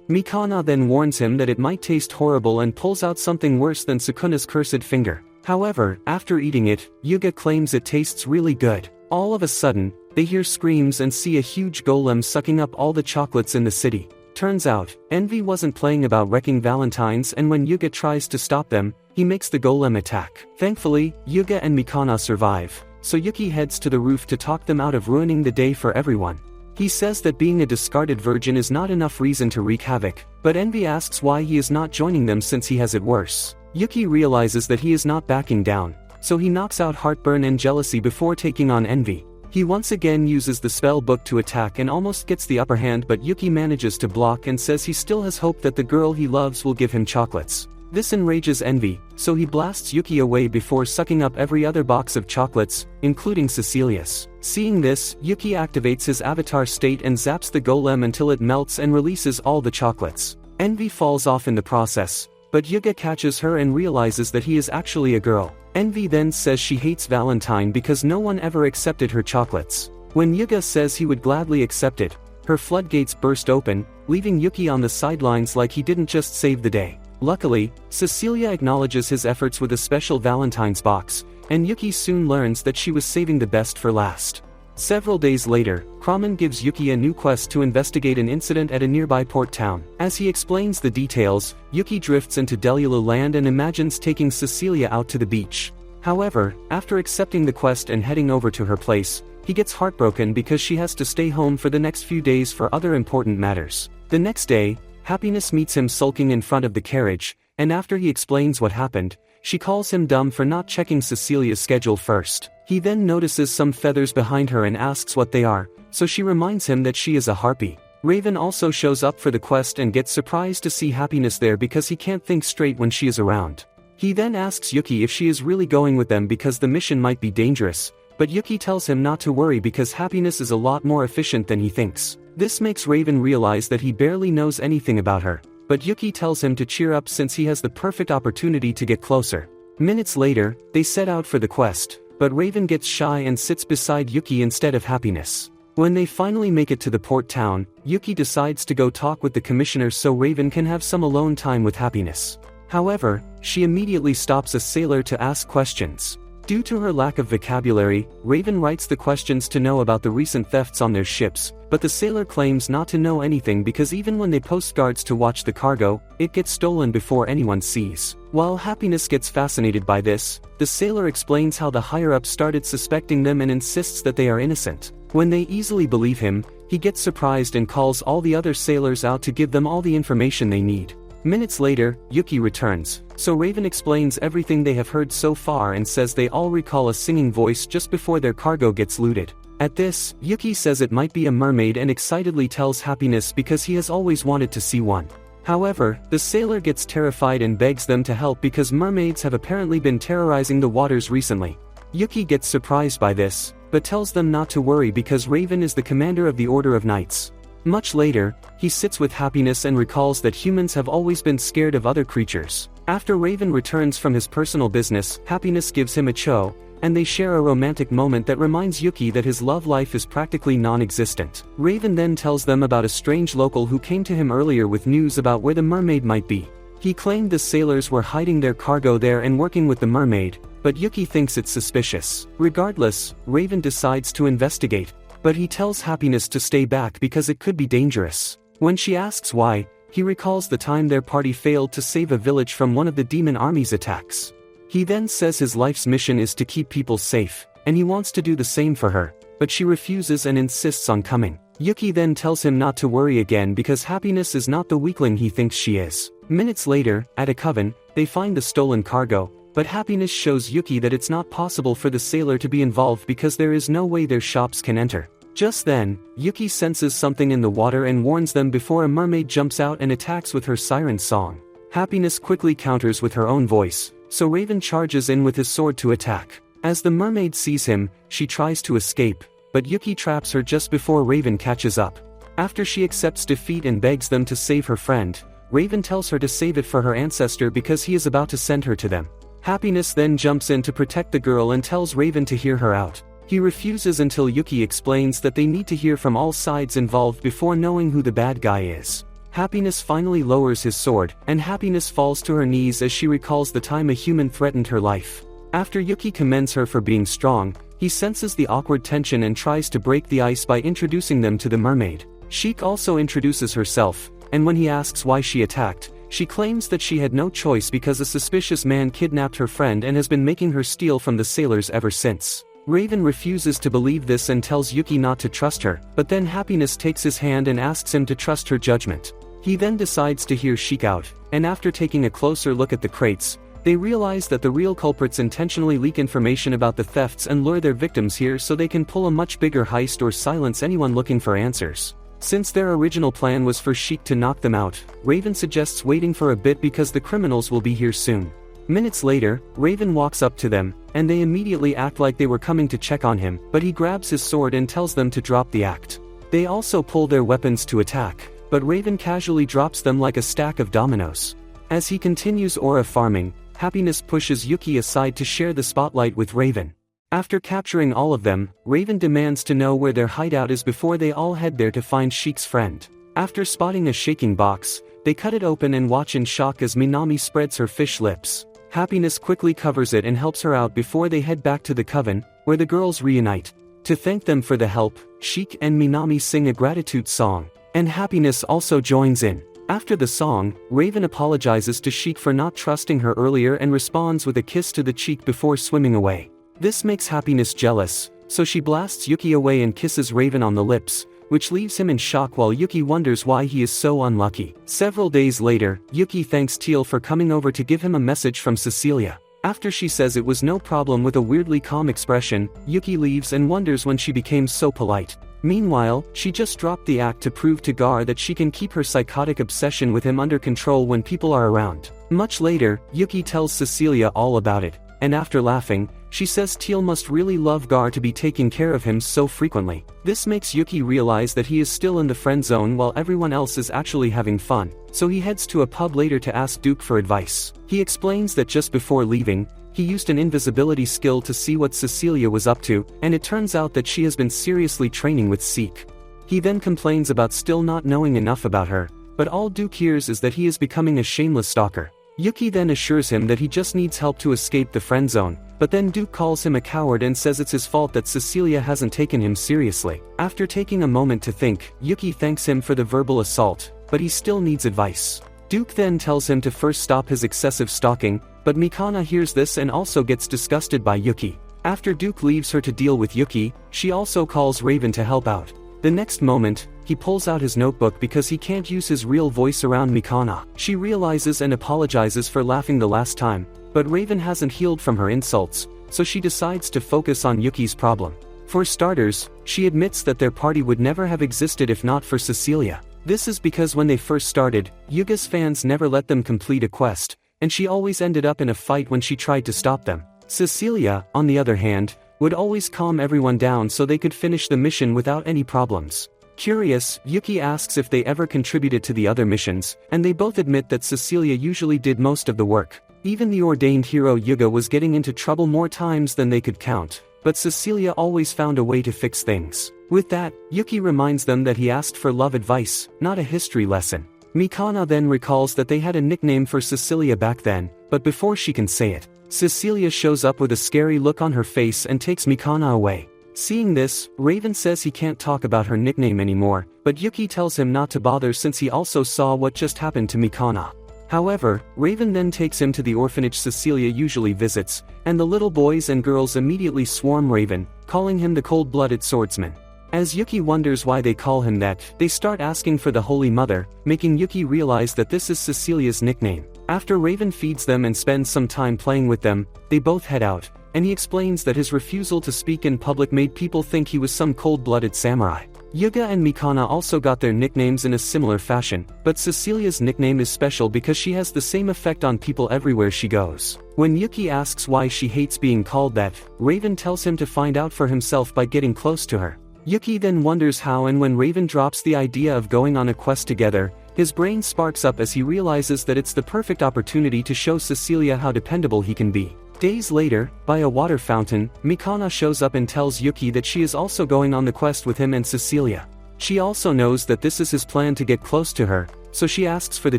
Mikana then warns him that it might taste horrible and pulls out something worse than Sukuna's cursed finger. However, after eating it, Yuga claims it tastes really good. All of a sudden, they hear screams and see a huge golem sucking up all the chocolates in the city. Turns out, Envy wasn't playing about wrecking Valentine's, and when Yuga tries to stop them, he makes the golem attack. Thankfully, Yuga and Mikana survive, so Yuki heads to the roof to talk them out of ruining the day for everyone. He says that being a discarded virgin is not enough reason to wreak havoc, but Envy asks why he is not joining them since he has it worse. Yuki realizes that he is not backing down, so he knocks out heartburn and jealousy before taking on Envy. He once again uses the spell book to attack and almost gets the upper hand, but Yuki manages to block and says he still has hope that the girl he loves will give him chocolates. This enrages Envy, so he blasts Yuki away before sucking up every other box of chocolates, including Cecilia's. Seeing this, Yuki activates his avatar state and zaps the golem until it melts and releases all the chocolates. Envy falls off in the process, but Yuga catches her and realizes that he is actually a girl. Envy then says she hates Valentine because no one ever accepted her chocolates. When Yuga says he would gladly accept it, her floodgates burst open, leaving Yuki on the sidelines like he didn't just save the day. Luckily, Cecilia acknowledges his efforts with a special Valentine's box, and Yuki soon learns that she was saving the best for last. Several days later, Kramen gives Yuki a new quest to investigate an incident at a nearby port town. As he explains the details, Yuki drifts into Delulu land and imagines taking Cecilia out to the beach. However, after accepting the quest and heading over to her place, he gets heartbroken because she has to stay home for the next few days for other important matters. The next day, Happiness meets him sulking in front of the carriage, and after he explains what happened, she calls him dumb for not checking Cecilia's schedule first. He then notices some feathers behind her and asks what they are, so she reminds him that she is a harpy. Raven also shows up for the quest and gets surprised to see Happiness there because he can't think straight when she is around. He then asks Yuki if she is really going with them because the mission might be dangerous, but Yuki tells him not to worry because Happiness is a lot more efficient than he thinks. This makes Raven realize that he barely knows anything about her, but Yuki tells him to cheer up since he has the perfect opportunity to get closer. Minutes later, they set out for the quest, but Raven gets shy and sits beside Yuki instead of Happiness. When they finally make it to the port town, Yuki decides to go talk with the commissioner so Raven can have some alone time with Happiness. However, she immediately stops a sailor to ask questions. Due to her lack of vocabulary, Raven writes the questions to know about the recent thefts on their ships, but the sailor claims not to know anything because even when they post guards to watch the cargo, it gets stolen before anyone sees. While Happiness gets fascinated by this, the sailor explains how the higher-ups started suspecting them and insists that they are innocent. When they easily believe him, he gets surprised and calls all the other sailors out to give them all the information they need. Minutes later, Yuki returns, so Raven explains everything they have heard so far and says they all recall a singing voice just before their cargo gets looted. At this, Yuki says it might be a mermaid and excitedly tells Happiness because he has always wanted to see one. However, the sailor gets terrified and begs them to help because mermaids have apparently been terrorizing the waters recently. Yuki gets surprised by this, but tells them not to worry because Raven is the commander of the Order of Knights. Much later, he sits with Happiness and recalls that humans have always been scared of other creatures. After Raven returns from his personal business, Happiness gives him a cho, and they share a romantic moment that reminds Yuki that his love life is practically non-existent. Raven then tells them about a strange local who came to him earlier with news about where the mermaid might be. He claimed the sailors were hiding their cargo there and working with the mermaid, but Yuki thinks it's suspicious. Regardless, Raven decides to investigate, but he tells Happiness to stay back because it could be dangerous. When she asks why, he recalls the time their party failed to save a village from one of the demon army's attacks. He then says his life's mission is to keep people safe, and he wants to do the same for her, but she refuses and insists on coming. Yuki then tells him not to worry again because Happiness is not the weakling he thinks she is. Minutes later, at a coven, they find the stolen cargo, but Happiness shows Yuki that it's not possible for the sailor to be involved because there is no way their shops can enter. Just then, Yuki senses something in the water and warns them before a mermaid jumps out and attacks with her siren song. Happiness quickly counters with her own voice, so Raven charges in with his sword to attack. As the mermaid sees him, she tries to escape, but Yuki traps her just before Raven catches up. After she accepts defeat and begs them to save her friend, Raven tells her to save it for her ancestor because he is about to send her to them. Happiness then jumps in to protect the girl and tells Raven to hear her out. He refuses until Yuki explains that they need to hear from all sides involved before knowing who the bad guy is. Happiness finally lowers his sword, and Happiness falls to her knees as she recalls the time a human threatened her life. After Yuki commends her for being strong, he senses the awkward tension and tries to break the ice by introducing them to the mermaid. Sheik also introduces herself, and when he asks why she attacked, she claims that she had no choice because a suspicious man kidnapped her friend and has been making her steal from the sailors ever since. Raven refuses to believe this and tells Yuki not to trust her, but then Happiness takes his hand and asks him to trust her judgment. He then decides to hear Sheik out, and after taking a closer look at the crates, they realize that the real culprits intentionally leak information about the thefts and lure their victims here so they can pull a much bigger heist or silence anyone looking for answers. Since their original plan was for Sheik to knock them out, Raven suggests waiting for a bit because the criminals will be here soon. Minutes later, Raven walks up to them, and they immediately act like they were coming to check on him, but he grabs his sword and tells them to drop the act. They also pull their weapons to attack, but Raven casually drops them like a stack of dominoes. As he continues aura farming, Happiness pushes Yuki aside to share the spotlight with Raven. After capturing all of them, Raven demands to know where their hideout is before they all head there to find Sheik's friend. After spotting a shaking box, they cut it open and watch in shock as Minami spreads her fish lips. Happiness quickly covers it and helps her out before they head back to the coven, where the girls reunite. To thank them for the help, Sheik and Minami sing a gratitude song, and Happiness also joins in. After the song, Raven apologizes to Sheik for not trusting her earlier and responds with a kiss to the cheek before swimming away. This makes Happiness jealous, so she blasts Yuki away and kisses Raven on the lips, which leaves him in shock while Yuki wonders why he is so unlucky. Several days later, Yuki thanks Teal for coming over to give him a message from Cecilia. After she says it was no problem with a weirdly calm expression, Yuki leaves and wonders when she became so polite. Meanwhile, she just dropped the act to prove to Gar that she can keep her psychotic obsession with him under control when people are around. Much later, Yuki tells Cecilia all about it, and after laughing, she says Teal must really love Gar to be taking care of him so frequently. This makes Yuki realize that he is still in the friend zone while everyone else is actually having fun, so he heads to a pub later to ask Duke for advice. He explains that just before leaving, he used an invisibility skill to see what Cecilia was up to, and it turns out that she has been seriously training with Seek. He then complains about still not knowing enough about her, but all Duke hears is that he is becoming a shameless stalker. Yuki then assures him that he just needs help to escape the friend zone, but then Duke calls him a coward and says it's his fault that Cecilia hasn't taken him seriously. After taking a moment to think, Yuki thanks him for the verbal assault, but he still needs advice. Duke then tells him to first stop his excessive stalking, but Mikana hears this and also gets disgusted by Yuki. After Duke leaves her to deal with Yuki, she also calls Raven to help out. The next moment, he pulls out his notebook because he can't use his real voice around Mikana. She realizes and apologizes for laughing the last time, but Raven hasn't healed from her insults, so she decides to focus on Yuki's problem. For starters, she admits that their party would never have existed if not for Cecilia. This is because when they first started, Yuga's fans never let them complete a quest, and she always ended up in a fight when she tried to stop them. Cecilia, on the other hand, would always calm everyone down so they could finish the mission without any problems. Curious, Yuki asks if they ever contributed to the other missions, and they both admit that Cecilia usually did most of the work. Even the ordained hero Yuga was getting into trouble more times than they could count, but Cecilia always found a way to fix things. With that, Yuki reminds them that he asked for love advice, not a history lesson. Mikana then recalls that they had a nickname for Cecilia back then, but before she can say it, Cecilia shows up with a scary look on her face and takes Mikana away. Seeing this, Raven says he can't talk about her nickname anymore, but Yuki tells him not to bother since he also saw what just happened to Mikana. However, Raven then takes him to the orphanage Cecilia usually visits, and the little boys and girls immediately swarm Raven, calling him the cold-blooded swordsman. As Yuki wonders why they call him that, they start asking for the Holy Mother, making Yuki realize that this is Cecilia's nickname. After Raven feeds them and spends some time playing with them, they both head out, and he explains that his refusal to speak in public made people think he was some cold-blooded samurai. Yuga and Mikana also got their nicknames in a similar fashion, but Cecilia's nickname is special because she has the same effect on people everywhere she goes. When Yuki asks why she hates being called that, Raven tells him to find out for himself by getting close to her. Yuki then wonders how, and when Raven drops the idea of going on a quest together, his brain sparks up as he realizes that it's the perfect opportunity to show Cecilia how dependable he can be. Days later, by a water fountain, Mikana shows up and tells Yuki that she is also going on the quest with him and Cecilia. She also knows that this is his plan to get close to her, so she asks for the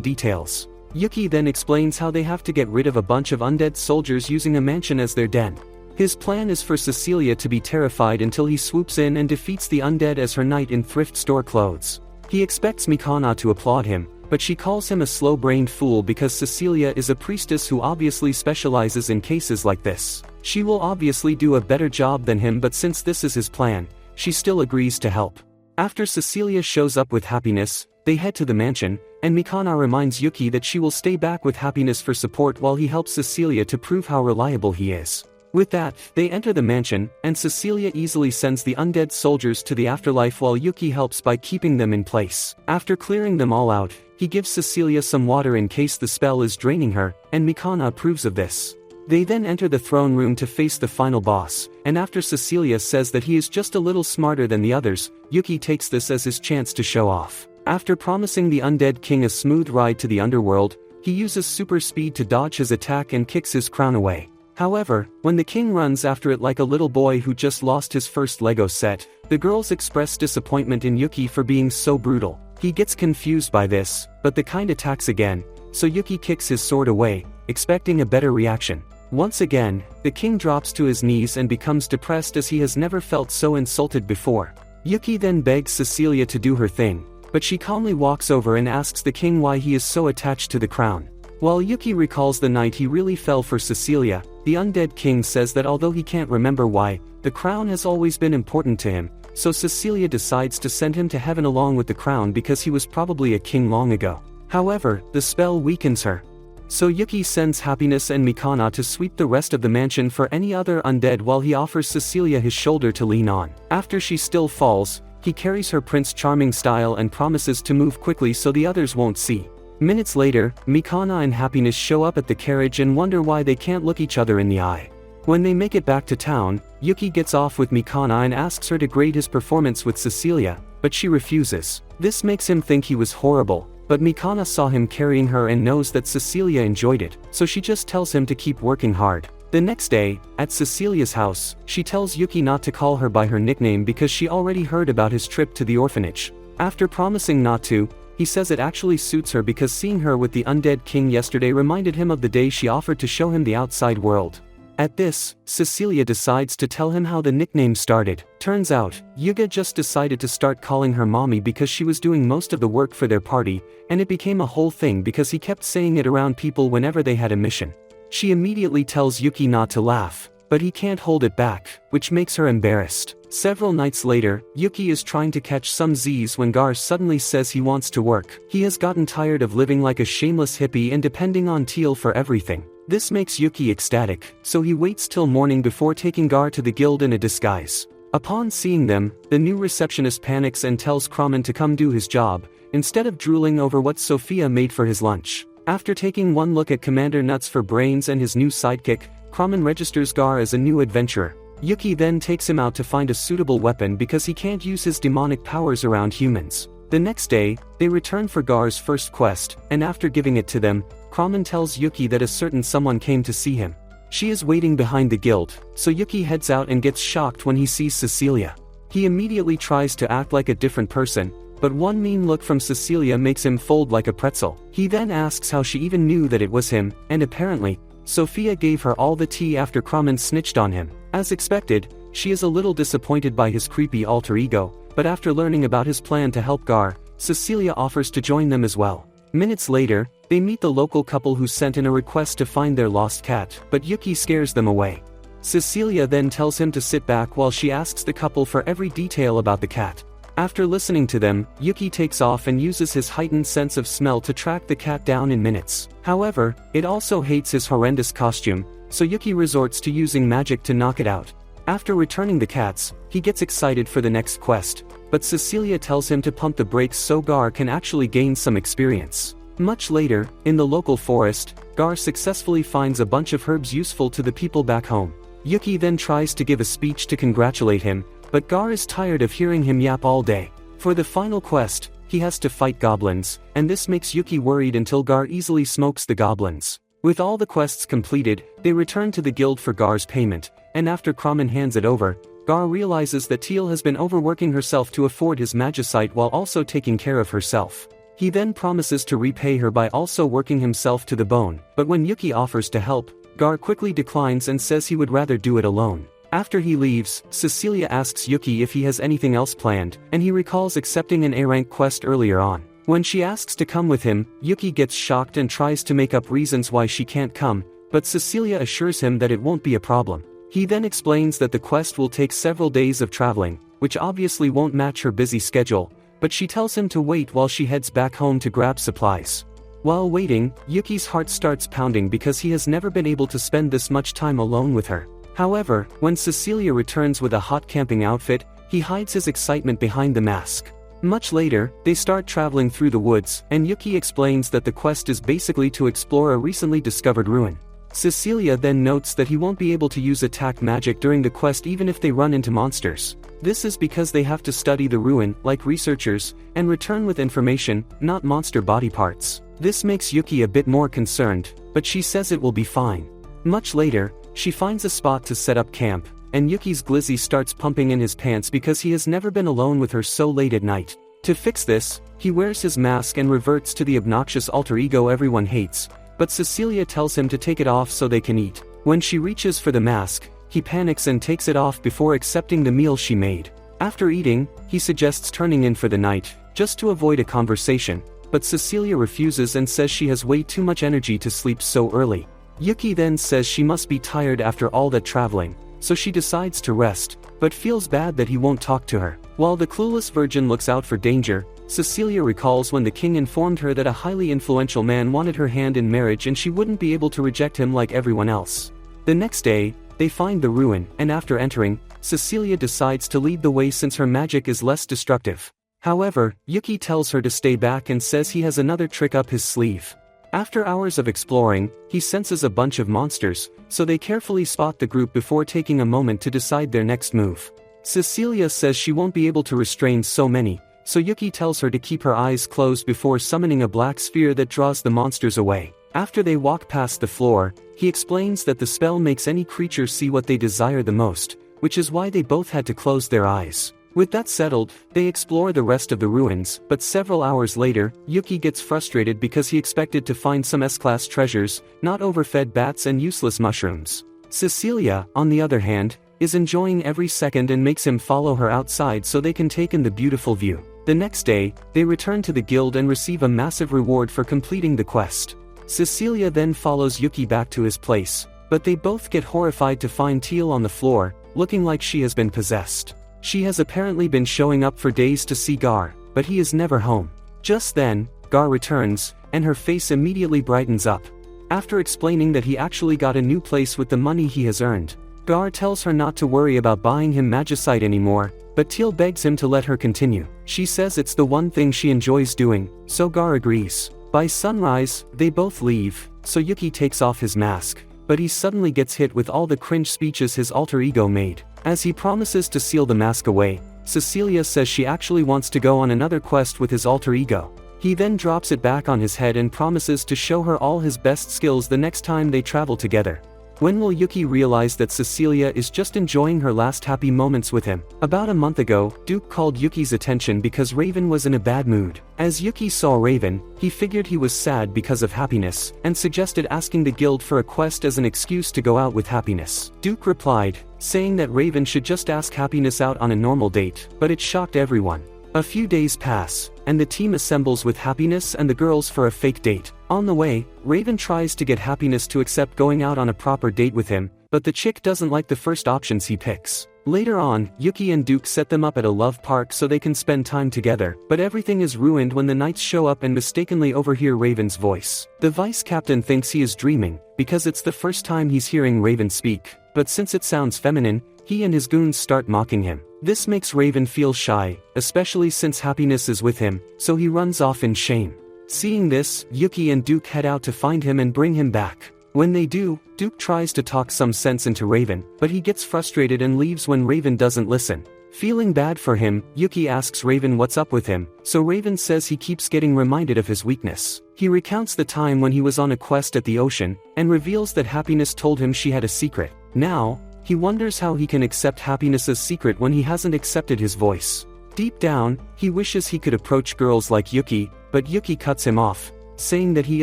details. Yuki then explains how they have to get rid of a bunch of undead soldiers using a mansion as their den. His plan is for Cecilia to be terrified until he swoops in and defeats the undead as her knight in thrift store clothes. He expects Mikana to applaud him, but she calls him a slow-brained fool because Cecilia is a priestess who obviously specializes in cases like this. She will obviously do a better job than him, but since this is his plan, she still agrees to help. After Cecilia shows up with Happiness, they head to the mansion, and Mikana reminds Yuki that she will stay back with Happiness for support while he helps Cecilia to prove how reliable he is. With that, they enter the mansion, and Cecilia easily sends the undead soldiers to the afterlife while Yuki helps by keeping them in place. After clearing them all out, he gives Cecilia some water in case the spell is draining her, and Mikana approves of this. They then enter the throne room to face the final boss, and after Cecilia says that he is just a little smarter than the others, Yuki takes this as his chance to show off. After promising the undead king a smooth ride to the underworld, he uses super speed to dodge his attack and kicks his crown away. However, when the king runs after it like a little boy who just lost his first Lego set, the girls express disappointment in Yuki for being so brutal. He gets confused by this, but the kind attacks again, so Yuki kicks his sword away, expecting a better reaction. Once again, the king drops to his knees and becomes depressed as he has never felt so insulted before. Yuki then begs Cecilia to do her thing, but she calmly walks over and asks the king why he is so attached to the crown. While Yuki recalls the night he really fell for Cecilia, the undead king says that although he can't remember why, the crown has always been important to him, so Cecilia decides to send him to heaven along with the crown because he was probably a king long ago. However, the spell weakens her. So Yuki sends Happiness and Mikana to sweep the rest of the mansion for any other undead while he offers Cecilia his shoulder to lean on. After she still falls, he carries her Prince Charming style and promises to move quickly so the others won't see. Minutes later, Mikana and Happiness show up at the carriage and wonder why they can't look each other in the eye. When they make it back to town, Yuki gets off with Mikana and asks her to grade his performance with Cecilia, but she refuses. This makes him think he was horrible, but Mikana saw him carrying her and knows that Cecilia enjoyed it, so she just tells him to keep working hard. The next day, at Cecilia's house, she tells Yuki not to call her by her nickname because she already heard about his trip to the orphanage. After promising not to, He says it actually suits her because seeing her with the undead king yesterday reminded him of the day she offered to show him the outside world. At this, Cecilia decides to tell him how the nickname started. Turns out, Yuga just decided to start calling her mommy because she was doing most of the work for their party, and it became a whole thing because he kept saying it around people whenever they had a mission. She immediately tells Yuki not to laugh, but he can't hold it back, which makes her embarrassed. Several nights later, Yuki is trying to catch some Z's when Gar suddenly says he wants to work. He has gotten tired of living like a shameless hippie and depending on Teal for everything. This makes Yuki ecstatic, so he waits till morning before taking Gar to the guild in a disguise. Upon seeing them, the new receptionist panics and tells Kramen to come do his job, instead of drooling over what Sophia made for his lunch. After taking one look at Commander Nuts for brains and his new sidekick, Kramen registers Gar as a new adventurer. Yuki then takes him out to find a suitable weapon because he can't use his demonic powers around humans. The next day, they return for Gar's first quest, and after giving it to them, Kramen tells Yuki that a certain someone came to see him. She is waiting behind the guild, so Yuki heads out and gets shocked when he sees Cecilia. He immediately tries to act like a different person, but one mean look from Cecilia makes him fold like a pretzel. He then asks how she even knew that it was him, and apparently, Sophia gave her all the tea after Kramen snitched on him. As expected, she is a little disappointed by his creepy alter ego, but after learning about his plan to help Gar, Cecilia offers to join them as well. Minutes later, they meet the local couple who sent in a request to find their lost cat, but Yuki scares them away. Cecilia then tells him to sit back while she asks the couple for every detail about the cat. After listening to them, Yuki takes off and uses his heightened sense of smell to track the cat down in minutes. However, it also hates his horrendous costume, so Yuki resorts to using magic to knock it out. After returning the cats, he gets excited for the next quest, but Cecilia tells him to pump the brakes so Gar can actually gain some experience. Much later, in the local forest, Gar successfully finds a bunch of herbs useful to the people back home. Yuki then tries to give a speech to congratulate him, but Gar is tired of hearing him yap all day. For the final quest, he has to fight goblins, and this makes Yuki worried until Gar easily smokes the goblins. With all the quests completed, they return to the guild for Gar's payment, and after Kramen hands it over, Gar realizes that Teal has been overworking herself to afford his magicite while also taking care of herself. He then promises to repay her by also working himself to the bone, but when Yuki offers to help, Gar quickly declines and says he would rather do it alone. After he leaves, Cecilia asks Yuki if he has anything else planned, and he recalls accepting an A-rank quest earlier on. When she asks to come with him, Yuki gets shocked and tries to make up reasons why she can't come, but Cecilia assures him that it won't be a problem. He then explains that the quest will take several days of traveling, which obviously won't match her busy schedule, but she tells him to wait while she heads back home to grab supplies. While waiting, Yuki's heart starts pounding because he has never been able to spend this much time alone with her. However, when Cecilia returns with a hot camping outfit, he hides his excitement behind the mask. Much later, they start traveling through the woods, and Yuki explains that the quest is basically to explore a recently discovered ruin. Cecilia then notes that he won't be able to use attack magic during the quest even if they run into monsters. This is because they have to study the ruin, like researchers, and return with information, not monster body parts. This makes Yuki a bit more concerned, but she says it will be fine. Much later, she finds a spot to set up camp, and Yuki's glizzy starts pumping in his pants because he has never been alone with her so late at night. To fix this, he wears his mask and reverts to the obnoxious alter ego everyone hates, but Cecilia tells him to take it off so they can eat. When she reaches for the mask, he panics and takes it off before accepting the meal she made. After eating, he suggests turning in for the night, just to avoid a conversation, but Cecilia refuses and says she has way too much energy to sleep so early. Yuki then says she must be tired after all that traveling, so she decides to rest, but feels bad that he won't talk to her. While the clueless virgin looks out for danger, Cecilia recalls when the king informed her that a highly influential man wanted her hand in marriage and she wouldn't be able to reject him like everyone else. The next day, they find the ruin, and after entering, Cecilia decides to lead the way since her magic is less destructive. However, Yuki tells her to stay back and says he has another trick up his sleeve. After hours of exploring, he senses a bunch of monsters, so they carefully spot the group before taking a moment to decide their next move. Cecilia says she won't be able to restrain so many, so Yuki tells her to keep her eyes closed before summoning a black sphere that draws the monsters away. After they walk past the floor, he explains that the spell makes any creature see what they desire the most, which is why they both had to close their eyes. With that settled, they explore the rest of the ruins, but several hours later, Yuki gets frustrated because he expected to find some S-class treasures, not overfed bats and useless mushrooms. Cecilia, on the other hand, is enjoying every second and makes him follow her outside so they can take in the beautiful view. The next day, they return to the guild and receive a massive reward for completing the quest. Cecilia then follows Yuki back to his place, but they both get horrified to find Teal on the floor, looking like she has been possessed. She has apparently been showing up for days to see Gar, but he is never home. Just then, Gar returns, and her face immediately brightens up. After explaining that he actually got a new place with the money he has earned, Gar tells her not to worry about buying him magicite anymore, but Teal begs him to let her continue. She says it's the one thing she enjoys doing, so Gar agrees. By sunrise, they both leave, so Yuki takes off his mask, but he suddenly gets hit with all the cringe speeches his alter ego made. As he promises to seal the mask away, Cecilia says she actually wants to go on another quest with his alter ego. He then drops it back on his head and promises to show her all his best skills the next time they travel together. When will Yuki realize that Cecilia is just enjoying her last happy moments with him? About a month ago, Duke called Yuki's attention because Raven was in a bad mood. As Yuki saw Raven, he figured he was sad because of Happiness, and suggested asking the guild for a quest as an excuse to go out with Happiness. Duke replied, saying that Raven should just ask Happiness out on a normal date, but it shocked everyone. A few days pass, and the team assembles with Happiness and the girls for a fake date. On the way, Raven tries to get Happiness to accept going out on a proper date with him, but the chick doesn't like the first options he picks. Later on, Yuki and Duke set them up at a love park so they can spend time together, but everything is ruined when the knights show up and mistakenly overhear Raven's voice. The vice captain thinks he is dreaming, because it's the first time he's hearing Raven speak, but since it sounds feminine, he and his goons start mocking him. This makes Raven feel shy, especially since Happiness is with him, so he runs off in shame. Seeing this, Yuki and Duke head out to find him and bring him back. When they do, Duke tries to talk some sense into Raven, but he gets frustrated and leaves when Raven doesn't listen. Feeling bad for him, Yuki asks Raven what's up with him, so Raven says he keeps getting reminded of his weakness. He recounts the time when he was on a quest at the ocean, and reveals that Happiness told him she had a secret. Now, he wonders how he can accept Happiness's secret when he hasn't accepted his voice. Deep down, he wishes he could approach girls like Yuki, but Yuki cuts him off, saying that he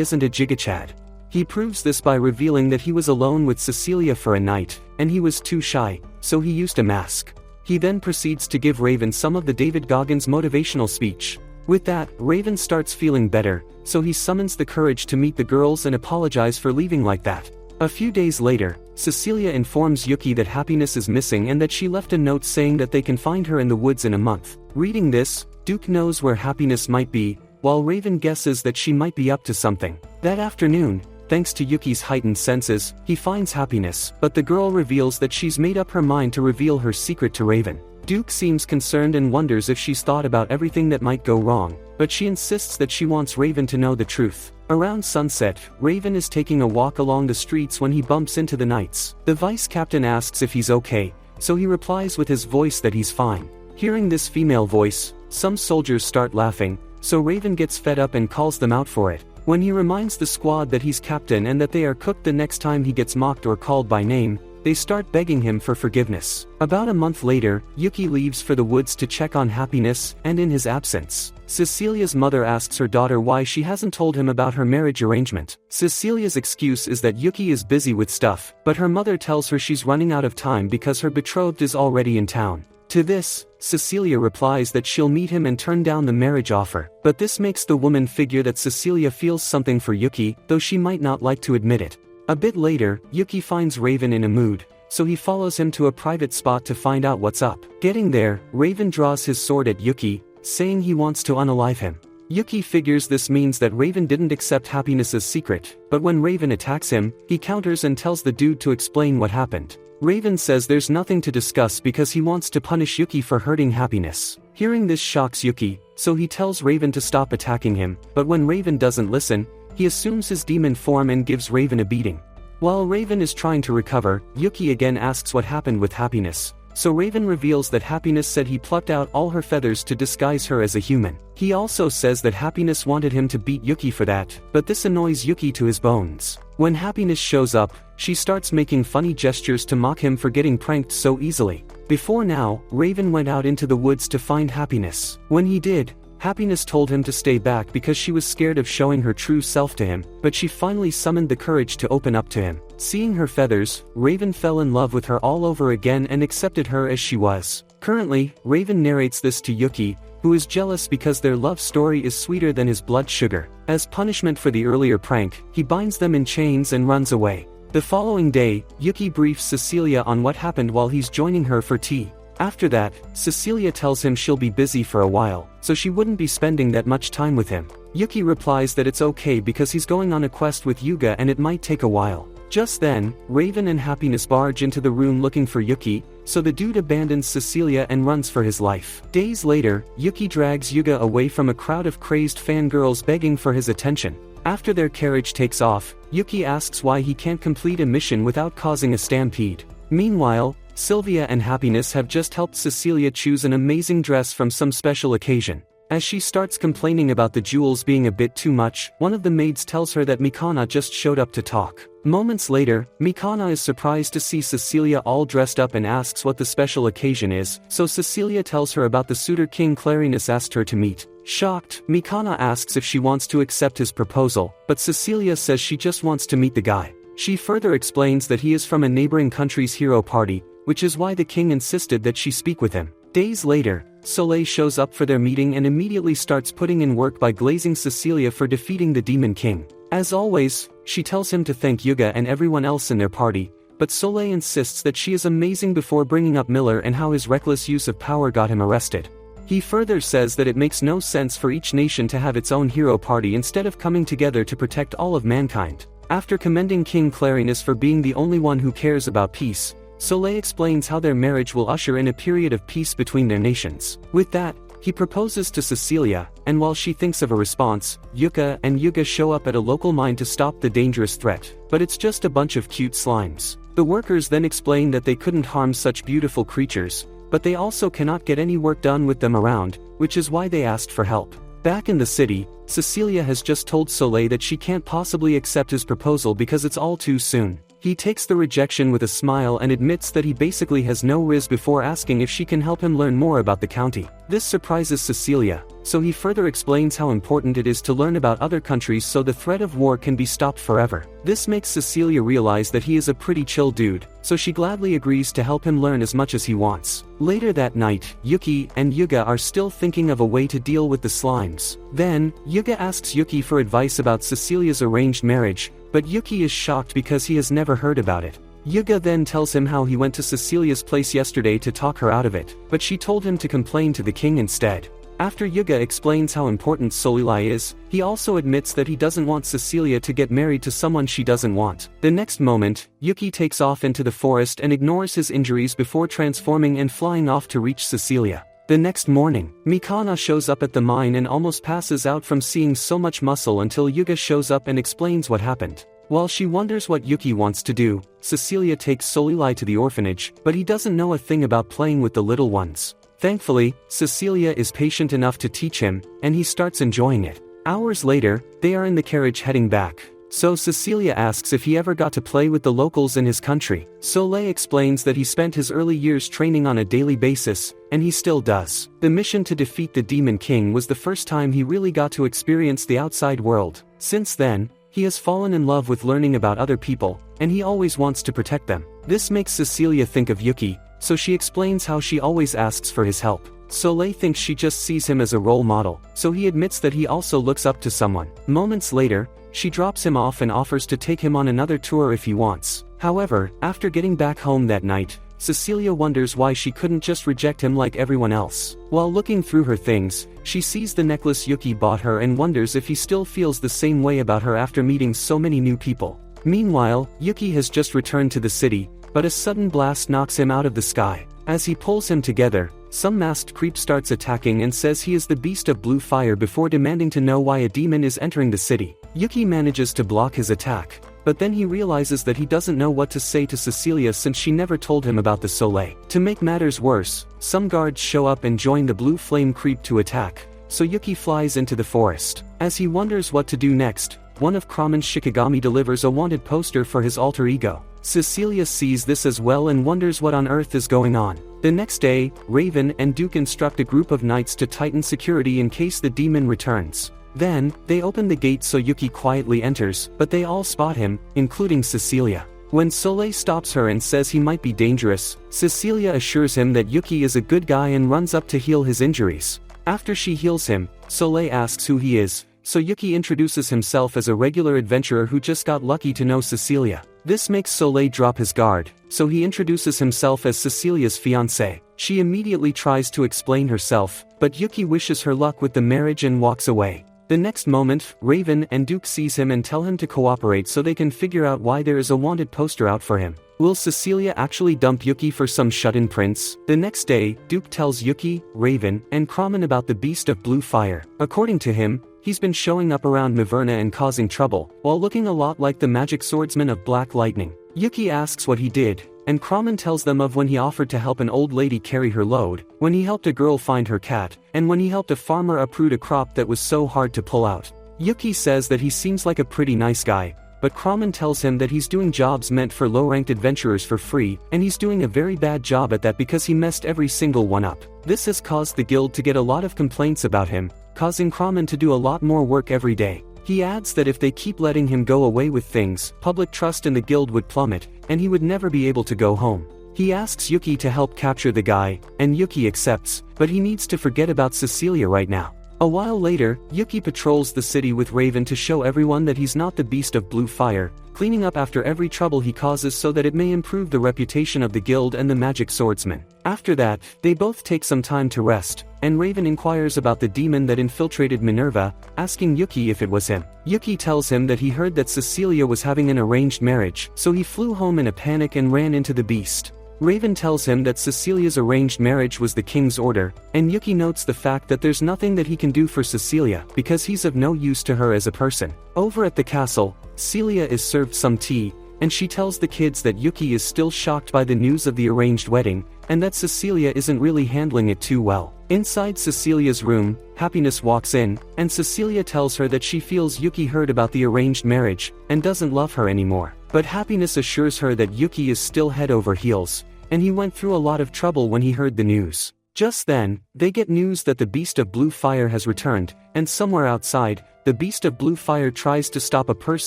isn't a gigachad. He proves this by revealing that he was alone with Cecilia for a night, and he was too shy, so he used a mask. He then proceeds to give Raven some of the David Goggins motivational speech. With that, Raven starts feeling better, so he summons the courage to meet the girls and apologize for leaving like that. A few days later, Cecilia informs Yuki that Happiness is missing and that she left a note saying that they can find her in the woods in a month. Reading this, Duke knows where Happiness might be, while Raven guesses that she might be up to something. That afternoon, thanks to Yuki's heightened senses, he finds Happiness, but the girl reveals that she's made up her mind to reveal her secret to Raven. Duke seems concerned and wonders if she's thought about everything that might go wrong, but she insists that she wants Raven to know the truth. Around sunset, Raven is taking a walk along the streets when he bumps into the knights. The vice captain asks if he's okay, so he replies with his voice that he's fine. Hearing this female voice, some soldiers start laughing, so Raven gets fed up and calls them out for it. When he reminds the squad that he's captain and that they are cooked the next time he gets mocked or called by name, they start begging him for forgiveness. About a month later, Yuki leaves for the woods to check on Happiness, and in his absence, Cecilia's mother asks her daughter why she hasn't told him about her marriage arrangement. Cecilia's excuse is that Yuki is busy with stuff, but her mother tells her she's running out of time because her betrothed is already in town. To this, Cecilia replies that she'll meet him and turn down the marriage offer, but this makes the woman figure that Cecilia feels something for Yuki, though she might not like to admit it. A bit later, Yuki finds Raven in a mood, so he follows him to a private spot to find out what's up. Getting there, Raven draws his sword at Yuki, saying he wants to unalive him. Yuki figures this means that Raven didn't accept Happiness's secret, but when Raven attacks him, he counters and tells the dude to explain what happened. Raven says there's nothing to discuss because he wants to punish Yuki for hurting Happiness. Hearing this shocks Yuki, so he tells Raven to stop attacking him, but when Raven doesn't listen, he assumes his demon form and gives Raven a beating. While Raven is trying to recover, Yuki again asks what happened with Happiness, so Raven reveals that Happiness said he plucked out all her feathers to disguise her as a human. He also says that Happiness wanted him to beat Yuki for that, but this annoys Yuki to his bones. When Happiness shows up, she starts making funny gestures to mock him for getting pranked so easily. Before now, Raven went out into the woods to find Happiness. When he did, Happiness told him to stay back because she was scared of showing her true self to him, but she finally summoned the courage to open up to him. Seeing her feathers, Raven fell in love with her all over again and accepted her as she was. Currently, Raven narrates this to Yuki, who is jealous because their love story is sweeter than his blood sugar. As punishment for the earlier prank, he binds them in chains and runs away. The following day, Yuki briefs Cecilia on what happened while he's joining her for tea. After that, Cecilia tells him she'll be busy for a while, so she wouldn't be spending that much time with him. Yuki replies that it's okay because he's going on a quest with Yuga and it might take a while. Just then, Raven and Happiness barge into the room looking for Yuki, so the dude abandons Cecilia and runs for his life. Days later, Yuki drags Yuga away from a crowd of crazed fangirls begging for his attention. After their carriage takes off, Yuki asks why he can't complete a mission without causing a stampede. Meanwhile, Sylvia and Happiness have just helped Cecilia choose an amazing dress from some special occasion. As she starts complaining about the jewels being a bit too much, one of the maids tells her that Mikana just showed up to talk. Moments later, Mikana is surprised to see Cecilia all dressed up and asks what the special occasion is, so Cecilia tells her about the suitor King Clarinus asked her to meet. Shocked, Mikana asks if she wants to accept his proposal, but Cecilia says she just wants to meet the guy. She further explains that he is from a neighboring country's hero party, which is why the king insisted that she speak with him. Days later, Soleil shows up for their meeting and immediately starts putting in work by glazing Cecilia for defeating the Demon King. As always, she tells him to thank Yuga and everyone else in their party, but Soleil insists that she is amazing before bringing up Miller and how his reckless use of power got him arrested. He further says that it makes no sense for each nation to have its own hero party instead of coming together to protect all of mankind. After commending King Clarinus for being the only one who cares about peace, Soleil explains how their marriage will usher in a period of peace between their nations. With that, he proposes to Cecilia, and while she thinks of a response, Yuka and Yuga show up at a local mine to stop the dangerous threat, but it's just a bunch of cute slimes. The workers then explain that they couldn't harm such beautiful creatures, but they also cannot get any work done with them around, which is why they asked for help. Back in the city, Cecilia has just told Soleil that she can't possibly accept his proposal because it's all too soon. He takes the rejection with a smile and admits that he basically has no riz before asking if she can help him learn more about the county. This surprises Cecilia, so he further explains how important it is to learn about other countries so the threat of war can be stopped forever. This makes Cecilia realize that he is a pretty chill dude, so she gladly agrees to help him learn as much as he wants. Later that night, Yuki and Yuga are still thinking of a way to deal with the slimes. Then, Yuga asks Yuki for advice about Cecilia's arranged marriage, but Yuki is shocked because he has never heard about it. Yuga then tells him how he went to Cecilia's place yesterday to talk her out of it, but she told him to complain to the king instead. After Yuga explains how important Soleil is, he also admits that he doesn't want Cecilia to get married to someone she doesn't want. The next moment, Yuki takes off into the forest and ignores his injuries before transforming and flying off to reach Cecilia. The next morning, Mikana shows up at the mine and almost passes out from seeing so much muscle until Yuga shows up and explains what happened. While she wonders what Yuki wants to do, Cecilia takes Soleil to the orphanage, but he doesn't know a thing about playing with the little ones. Thankfully, Cecilia is patient enough to teach him, and he starts enjoying it. Hours later, they are in the carriage heading back. So Cecilia asks if he ever got to play with the locals in his country. Soleil explains that he spent his early years training on a daily basis, and he still does. The mission to defeat the Demon King was the first time he really got to experience the outside world. Since then, he has fallen in love with learning about other people, and he always wants to protect them. This makes Cecilia think of Yuki, so she explains how she always asks for his help. Soleil thinks she just sees him as a role model, so he admits that he also looks up to someone. Moments later, she drops him off and offers to take him on another tour if he wants. However, after getting back home that night, Cecilia wonders why she couldn't just reject him like everyone else. While looking through her things, she sees the necklace Yuki bought her and wonders if he still feels the same way about her after meeting so many new people. Meanwhile, Yuki has just returned to the city, but a sudden blast knocks him out of the sky. As he pulls him together, some masked creep starts attacking and says he is the beast of blue fire before demanding to know why a demon is entering the city. Yuki manages to block his attack, but then he realizes that he doesn't know what to say to Cecilia since she never told him about the Soleil. To make matters worse, some guards show up and join the blue flame creep to attack, so Yuki flies into the forest. As he wonders what to do next, one of Kraman's Shikigami delivers a wanted poster for his alter ego. Cecilia sees this as well and wonders what on earth is going on. The next day, Raven and Duke instruct a group of knights to tighten security in case the demon returns. Then, they open the gate so Yuki quietly enters, but they all spot him, including Cecilia. When Soleil stops her and says he might be dangerous, Cecilia assures him that Yuki is a good guy and runs up to heal his injuries. After she heals him, Soleil asks who he is, so Yuki introduces himself as a regular adventurer who just got lucky to know Cecilia. This makes Soleil drop his guard, so he introduces himself as Cecilia's fiancé. She immediately tries to explain herself, but Yuki wishes her luck with the marriage and walks away. The next moment, Raven and Duke sees him and tell him to cooperate so they can figure out why there is a wanted poster out for him. Will Cecilia actually dump Yuki for some shut-in prince? The next day, Duke tells Yuki, Raven, and Kramen about the Beast of Blue Fire. According to him, he's been showing up around Miverna and causing trouble, while looking a lot like the magic swordsman of Black Lightning. Yuki asks what he did, and Kramen tells them of when he offered to help an old lady carry her load, when he helped a girl find her cat, and when he helped a farmer uproot a crop that was so hard to pull out. Yuki says that he seems like a pretty nice guy, but Kramen tells him that he's doing jobs meant for low-ranked adventurers for free, and he's doing a very bad job at that because he messed every single one up. This has caused the guild to get a lot of complaints about him, causing Kramen to do a lot more work every day. He adds that if they keep letting him go away with things, public trust in the guild would plummet, and he would never be able to go home. He asks Yuki to help capture the guy, and Yuki accepts, but he needs to forget about Cecilia right now. A while later, Yuki patrols the city with Raven to show everyone that he's not the Beast of Blue Fire, cleaning up after every trouble he causes so that it may improve the reputation of the guild and the magic swordsman. After that, they both take some time to rest, and Raven inquires about the demon that infiltrated Minerva, asking Yuki if it was him. Yuki tells him that he heard that Cecilia was having an arranged marriage, so he flew home in a panic and ran into the beast. Raven tells him that Cecilia's arranged marriage was the king's order, and Yuki notes the fact that there's nothing that he can do for Cecilia because he's of no use to her as a person. Over at the castle, Celia is served some tea, and she tells the kids that Yuki is still shocked by the news of the arranged wedding, and that Cecilia isn't really handling it too well. Inside Cecilia's room, Happiness walks in, and Cecilia tells her that she feels Yuki heard about the arranged marriage, and doesn't love her anymore. But Happiness assures her that Yuki is still head over heels, and he went through a lot of trouble when he heard the news. Just then, they get news that the Beast of Blue Fire has returned, and somewhere outside, the Beast of Blue Fire tries to stop a purse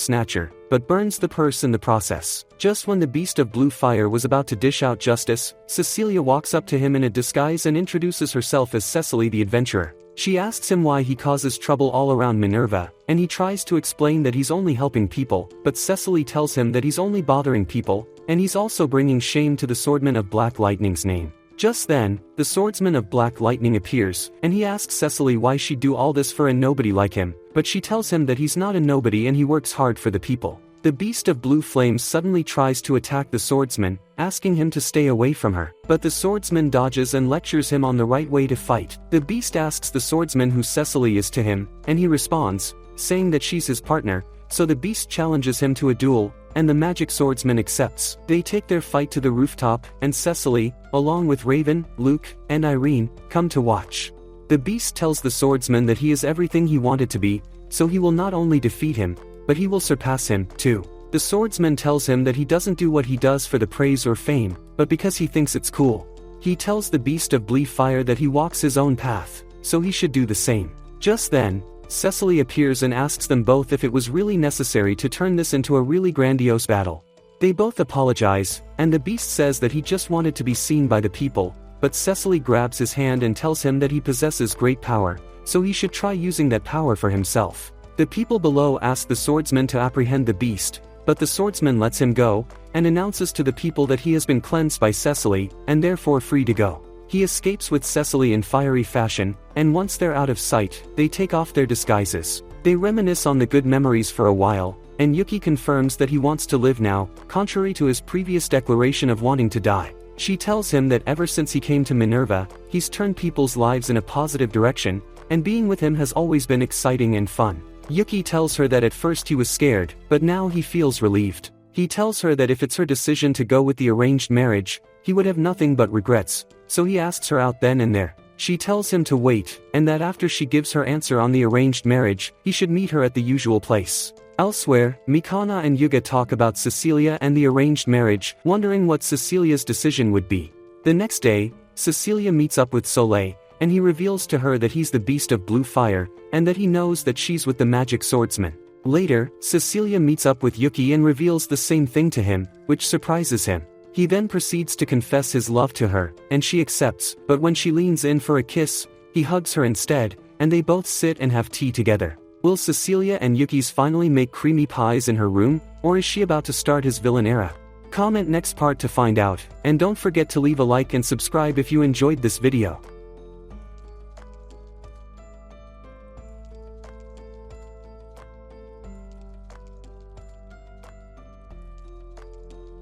snatcher, but burns the purse in the process. Just when the Beast of Blue Fire was about to dish out justice, Cecilia walks up to him in a disguise and introduces herself as Cecily the Adventurer. She asks him why he causes trouble all around Minerva, and he tries to explain that he's only helping people, but Cecily tells him that he's only bothering people, and he's also bringing shame to the Swordman of Black Lightning's name. Just then, the Swordsman of Black Lightning appears, and he asks Cecily why she'd do all this for a nobody like him, but she tells him that he's not a nobody and he works hard for the people. The Beast of Blue Flames suddenly tries to attack the swordsman, asking him to stay away from her, but the swordsman dodges and lectures him on the right way to fight. The beast asks the swordsman who Cecily is to him, and he responds, saying that she's his partner, so the beast challenges him to a duel, and the magic swordsman accepts. They take their fight to the rooftop, and Cecily, along with Raven, Luke, and Irene, come to watch. The beast tells the swordsman that he is everything he wanted to be, so he will not only defeat him, but he will surpass him, too. The swordsman tells him that he doesn't do what he does for the praise or fame, but because he thinks it's cool. He tells the Beast of Blue Fire that he walks his own path, so he should do the same. Just then, Cecily appears and asks them both if it was really necessary to turn this into a really grandiose battle. They both apologize, and the beast says that he just wanted to be seen by the people, but Cecily grabs his hand and tells him that he possesses great power, so he should try using that power for himself. The people below ask the swordsman to apprehend the beast, but the swordsman lets him go, and announces to the people that he has been cleansed by Cecily, and therefore free to go. He escapes with Cecily in fiery fashion, and once they're out of sight, they take off their disguises. They reminisce on the good memories for a while, and Yuki confirms that he wants to live now, contrary to his previous declaration of wanting to die. She tells him that ever since he came to Minerva, he's turned people's lives in a positive direction, and being with him has always been exciting and fun. Yuki tells her that at first he was scared, but now he feels relieved. He tells her that if it's her decision to go with the arranged marriage, he would have nothing but regrets, so he asks her out then and there. She tells him to wait, and that after she gives her answer on the arranged marriage, he should meet her at the usual place. Elsewhere, Mikana and Yuga talk about Cecilia and the arranged marriage, wondering what Cecilia's decision would be. The next day, Cecilia meets up with Soleil, and he reveals to her that he's the beast of blue fire, and that he knows that she's with the magic swordsman. Later, Cecilia meets up with Yuki and reveals the same thing to him, which surprises him. He then proceeds to confess his love to her, and she accepts, but when she leans in for a kiss, he hugs her instead, and they both sit and have tea together. Will Cecilia and Yuki's finally make creamy pies in her room, or is she about to start his villain era? Comment next part to find out, and don't forget to leave a like and subscribe if you enjoyed this video.